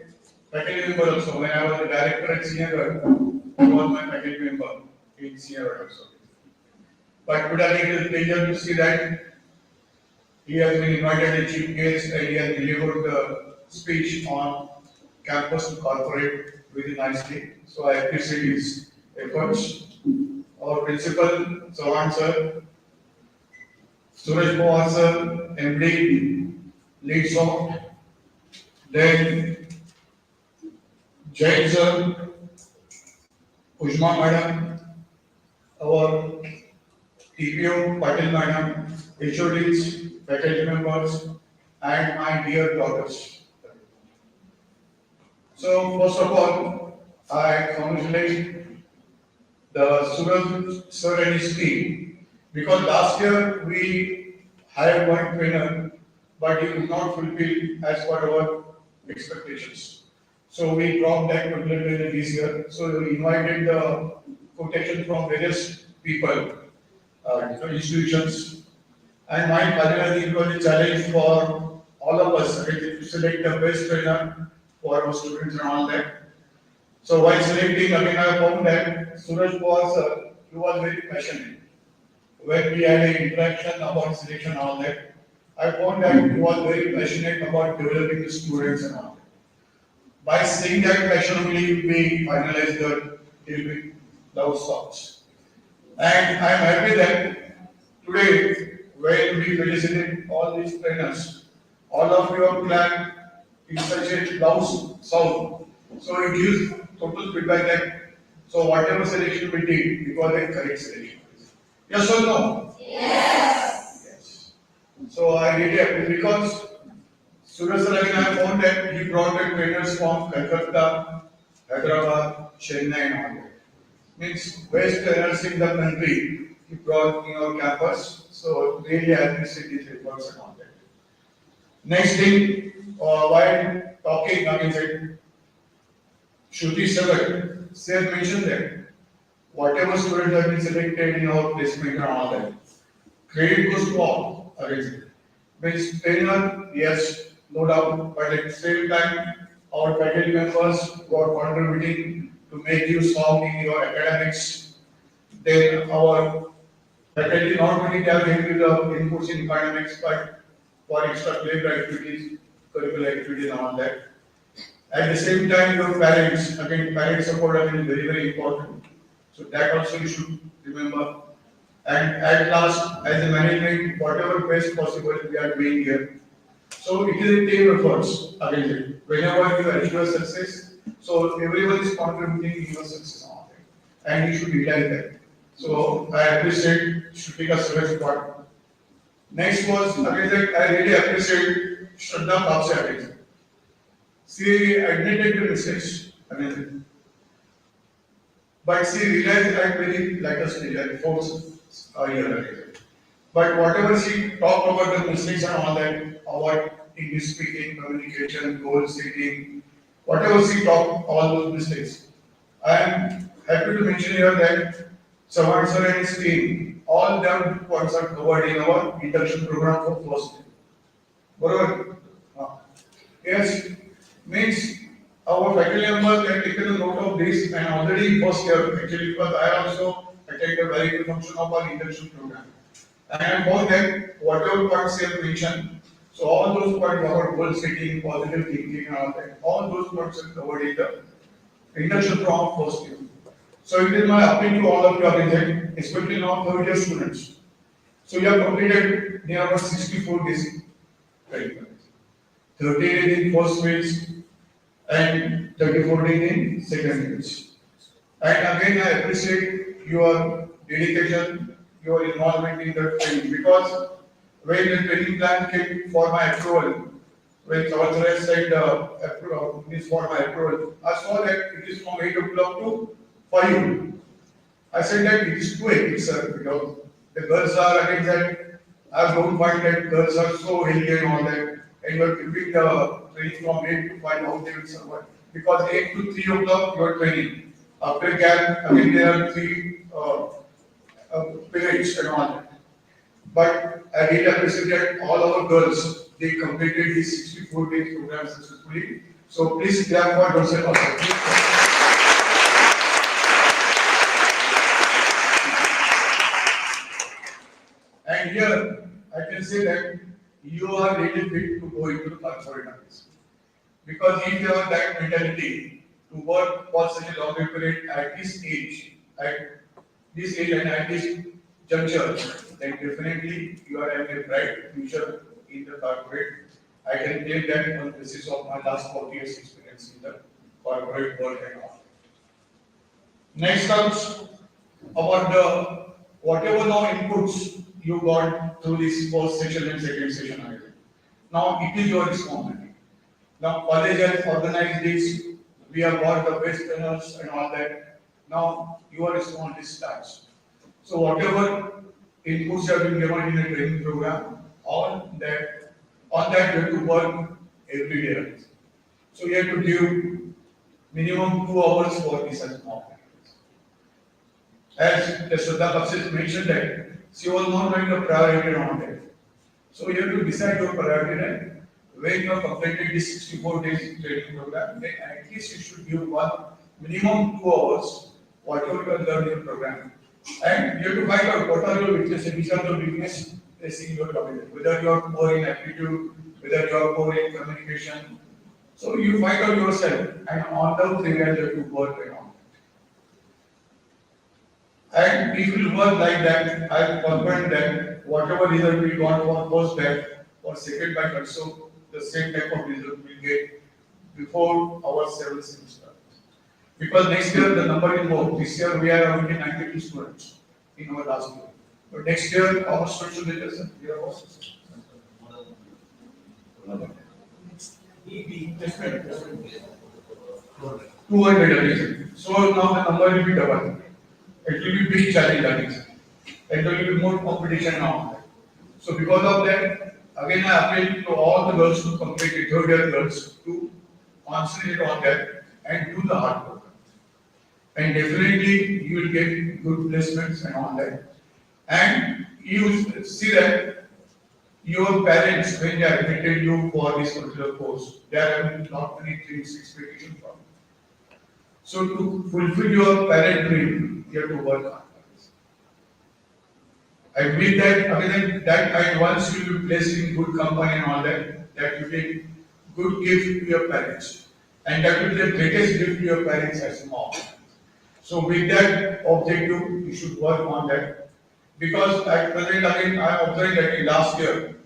faculty member also. When I was a director at senior year, he was my faculty member in senior year also. But today it is a pleasure to see that he has been invited as chief guest and he has delivered the speech on campus to corporate very nicely. So I appreciate his efforts. Our principal, Sawan sir, Suraj Pawar sir, MD, lead soft, then Jain sir, Ujma madam, our TPO, Patil madam, HODs, faculty members, and my dear daughters. So first of all, I congratulate the Suraj sir and his team because last year we hired one trainer, but he could not fulfill as per our expectations. So we dropped that particular trainer this year. So we invited the quotation from various people, institutions, and my finally it was a challenge for all of us to select the best trainer for our students and all that. So while selecting, again I found that Suraj was he was very passionate. When we had an interaction about selection and all that, I found that he was very passionate about developing the students and all that. By seeing that passion only, we finalized the deal with Love Stocks. And I am happy that today, when we felicitate all these trainers, all of you have planned in such a loud sound. So it gives total feedback that so whatever selection we did, it was a correct selection. Yes or no? Yes. So I really appreciate because Suraj sir again I found that he brought the trainers from Calcutta, Hyderabad, Chennai and all that. Means best trainers in the country he brought in our campus. So really I appreciate his efforts and all that. Next thing, while talking, again, Shruti Sagar, she has mentioned that whatever students have been selected in our placement and all that, credit goes to all. Again, means trainer, yes, no doubt, but at the same time, our faculty members who are contributing to make you strong in your academics. Then our faculty not only have helped with the inputs in academics, but for extracurricular activities, curricular activities and all that. At the same time, your parents, again, parent support again is very, very important. So that also you should remember. And at last, as a management, whatever best possible we are doing here. So it is a team efforts, again, whenever you achieve a success, so everyone is contributing in your success on it. And you should realize that. So I appreciate Shrutika Suraj's part. Next was, again, I really appreciate Shraddha Kapse again. She admitted to mistakes, again. But she realized that very like a stage, like 4 years ago. But whatever she talked about the mistakes and all that, about English speaking, communication, goal setting, whatever she talked, all those mistakes. I am happy to mention here that Savan sir and his team, all them points are covered in our induction program for first year. Barabar? Yes, means our faculty members have taken a note of this and already first year actually because I also attended a very good function of our induction program. And for that, whatever points you have mentioned, so all those points about goal setting, positive thinking and all those points are covered in the induction program first year. So it is my appeal to all of you again, especially now third year students. So you have completed near about 64 days. Right. 30 days in first phase and 34 days in second phase. And again, I appreciate your dedication, your involvement in the training because when the training plan came for my approval, when Chaudhary said this for my approval, I saw that it is from 8 o'clock to 5. I said that it is too hectic, sir, because the girls are against that. I don't find that girls are so healthy and all that. And you are keeping the training from 8 to 5, how they will survive. Because 8 to 3 o'clock you are training. After camp, again there are 3 periods and all that. But I really appreciate that all our girls, they completed this 64 days program successfully. So please clap for yourself also. And here, I can say that you are really fit to go into the corporate office. Because if you have that mentality to work for such a long period at this age and at this juncture, then definitely you are having a bright future in the corporate. I can claim that on the basis of my last 40 years experience in the corporate world and all. Next comes about the whatever now inputs you got through this first section and second section again. Now it is your responsibility. Now college has organized this, we have got the best trainers and all that. Now your responsibility starts. So whatever inputs have been given in the training program, on that you have to work every day. So you have to give minimum 2 hours for this assessment. As the Shraddha Kapsis mentioned that she was not going to priority on that. So you have to decide your priority that when you have completed this 64 days training program, then at least you should give minimum 2 hours, whatever you have learned in the program. And you have to find out what are your weaknesses, which are the weaknesses facing your community, whether you are poor in aptitude, whether you are poor in communication. So you find out yourself and on those areas you have to work on. And if you work like that, I am confident that whatever result we got for first batch or second batch also, the same type of result we will get before our 7th semester. Because next year the number is more. This year we are only 92 students in our last year. But next year our students will be less than 200 again. So now the number will be double. It will be big challenge again. It will be more competition now. So because of that, again I appeal to all the girls to complete it, third year girls to concentrate on that and do the hard work. And definitely you will get good placements and all that. And you see that your parents, when they admitted you for this particular course, they are having not many things expectation from you. So to fulfill your parent dream, you have to work hard. I believe that again that and once you will be placed in good company and all that, that will be good gift to your parents. And that will be the greatest gift to your parents as mom. So with that objective, you should work on that. Because at present again I observed that in last year,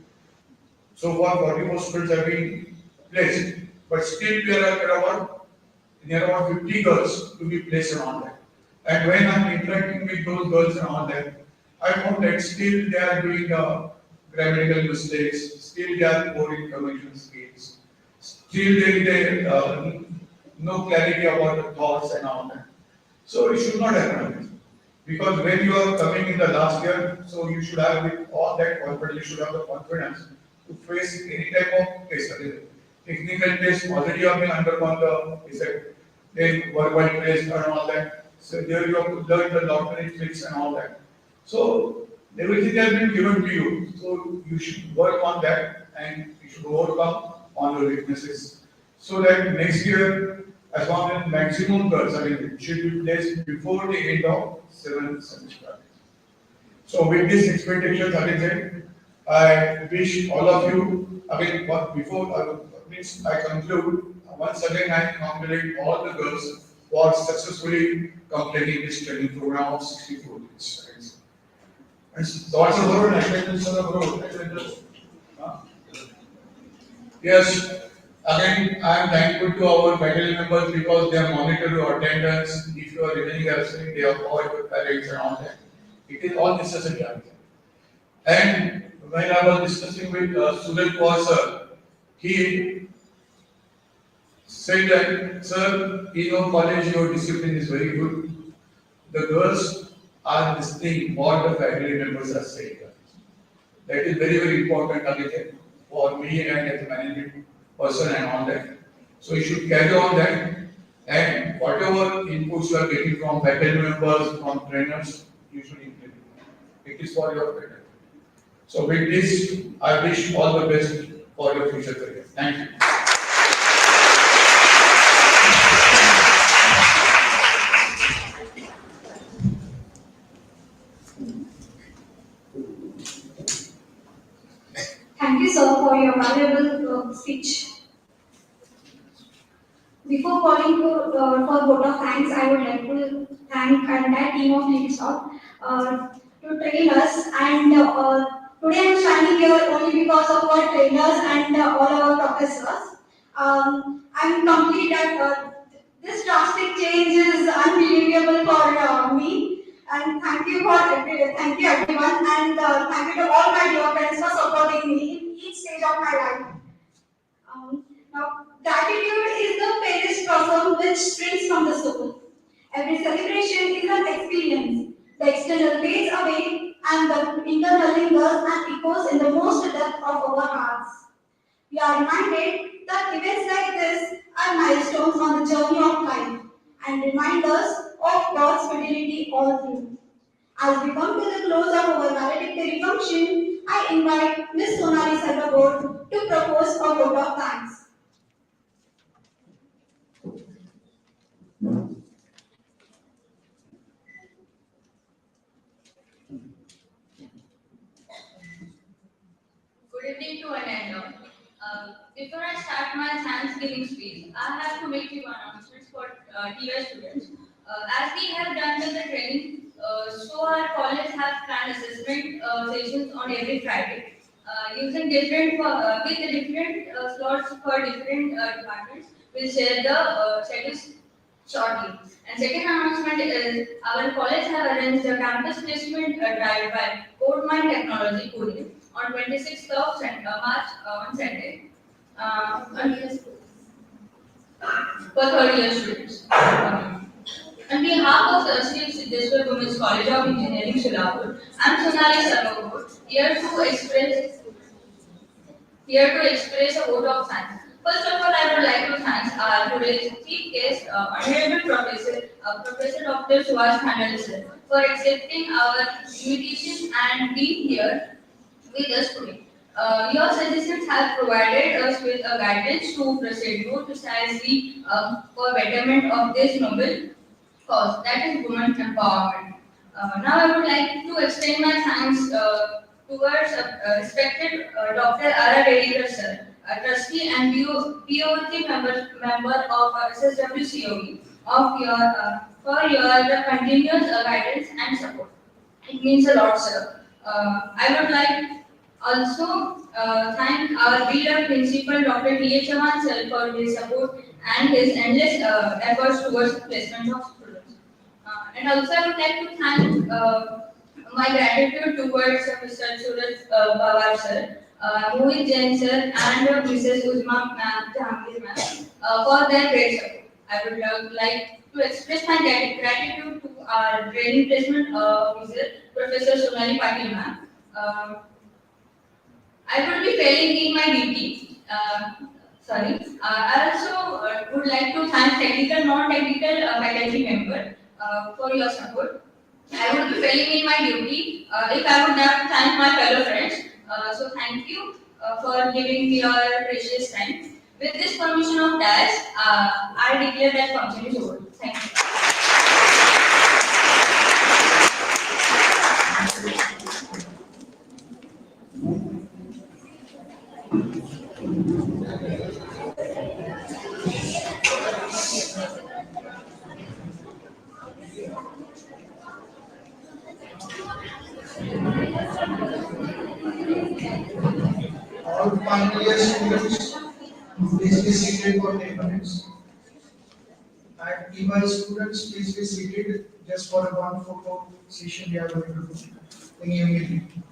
so far 44 students have been placed, but still we are at near about 50 girls to be placed on that. And when I am interacting with those girls and all that, I found that still they are doing grammatical mistakes, still they are poor in communication skills, still there is no clarity about the thoughts and all that. So it should not happen. Because when you are coming in the last year, so you should have with all that confidence, you should have the confidence to face any type of test. Technical test already have been undergone the effect, then verbal test and all that. So there you have to learn the lottery tricks and all that. So everything has been given to you. So you should work on that and you should overcome on your weaknesses. So that next year, as long as maximum girls, should be placed before the end of 7th semester. So with these expectations, I wish all of you, I conclude, once again I congratulate all the girls for successfully completing this training program of 64 days. And lots of work and attendance on the road. Yes, again, I am thankful to our faculty members because they have monitored your attendance. If you are remaining absent, they have called your parents and all that. It is all necessary. And when I was discussing with Suhas sir, he said that, sir, in your college, your discipline is very good. The girls are listening what the faculty members are saying. That is very, very important again for me and as a management person and all that. So you should carry on that, and whatever inputs you are getting from faculty members, from trainers, you should implement. It is for your better. So with this, I wish all the best for your future career. Thank you. Thank you, sir, for your valuable speech. Before calling for a vote of thanks, I would like to thank the entire team of Leadstock to train us. And today I am standing here only because of our trainers and all our professors. I am complete that this drastic change is unbelievable for me. And thank you thank you everyone, and thank you to all my dear friends for supporting me in each stage of my life. Now, gratitude is the fairest blossom which springs from the soul. Every celebration is an experience. The external fades away and the internal lingers and echoes in the most depth of our hearts. We are reminded that events like this are milestones on the journey of life and remind us of God's fidelity all through. As we come to the close of our valedictory function, I invite Ms. Sonali Sarvabod to propose a vote of thanks. Good evening to one and all. Before I start my Thanksgiving speech, I have to make few announcements for TS students. As we have done with the training, so our college has planned assessment sessions on every Friday, using with the different slots for different departments. We'll share the schedules shortly. And second announcement is our college have arranged a campus placement drive by Code Mind Technology Pune on 26th of March on Sunday. For third year students. On behalf of the Sri Siddheshwar Women's College of Engineering, Shilapur, I am Sonali Sarvabod, here to express a vote of thanks. First of all, I would like to thank our today's chief guest, Honorable Professor Dr. Suhas Khandal sir, for accepting our invitation and being here with us today. Your suggestions have provided us with a guidance to proceed more precisely for betterment of this noble cause, that is women empowerment. Now I would like to extend my thanks towards respected Dr. R. Reddy sir, a trustee and POT member of SSWCOE for your continuous guidance and support. It means a lot, sir. I would like also thank our beloved principal, Dr. T.H. Chavan sir, for his support and his endless efforts towards the placement of students. And also I would like to thank my gratitude towards Mr. Suraj Pawar sir, Mohit Jain sir, and Mrs. Uzma ma'am, Jahangir ma'am, for their great support. I would like to express my gratitude to our training placement officer, Professor Sonali Patil ma'am. I would be failing in my duty. I also would like to thank technical, non-technical faculty member for your support. I would be failing in my duty if I would not thank my fellow friends. So thank you for giving me your precious time. With this permission of DAS, I declare that function is over. Thank you. All final year students, please be seated for 10 minutes. And EY students, please be seated just for a one photo session we are going to do in evening.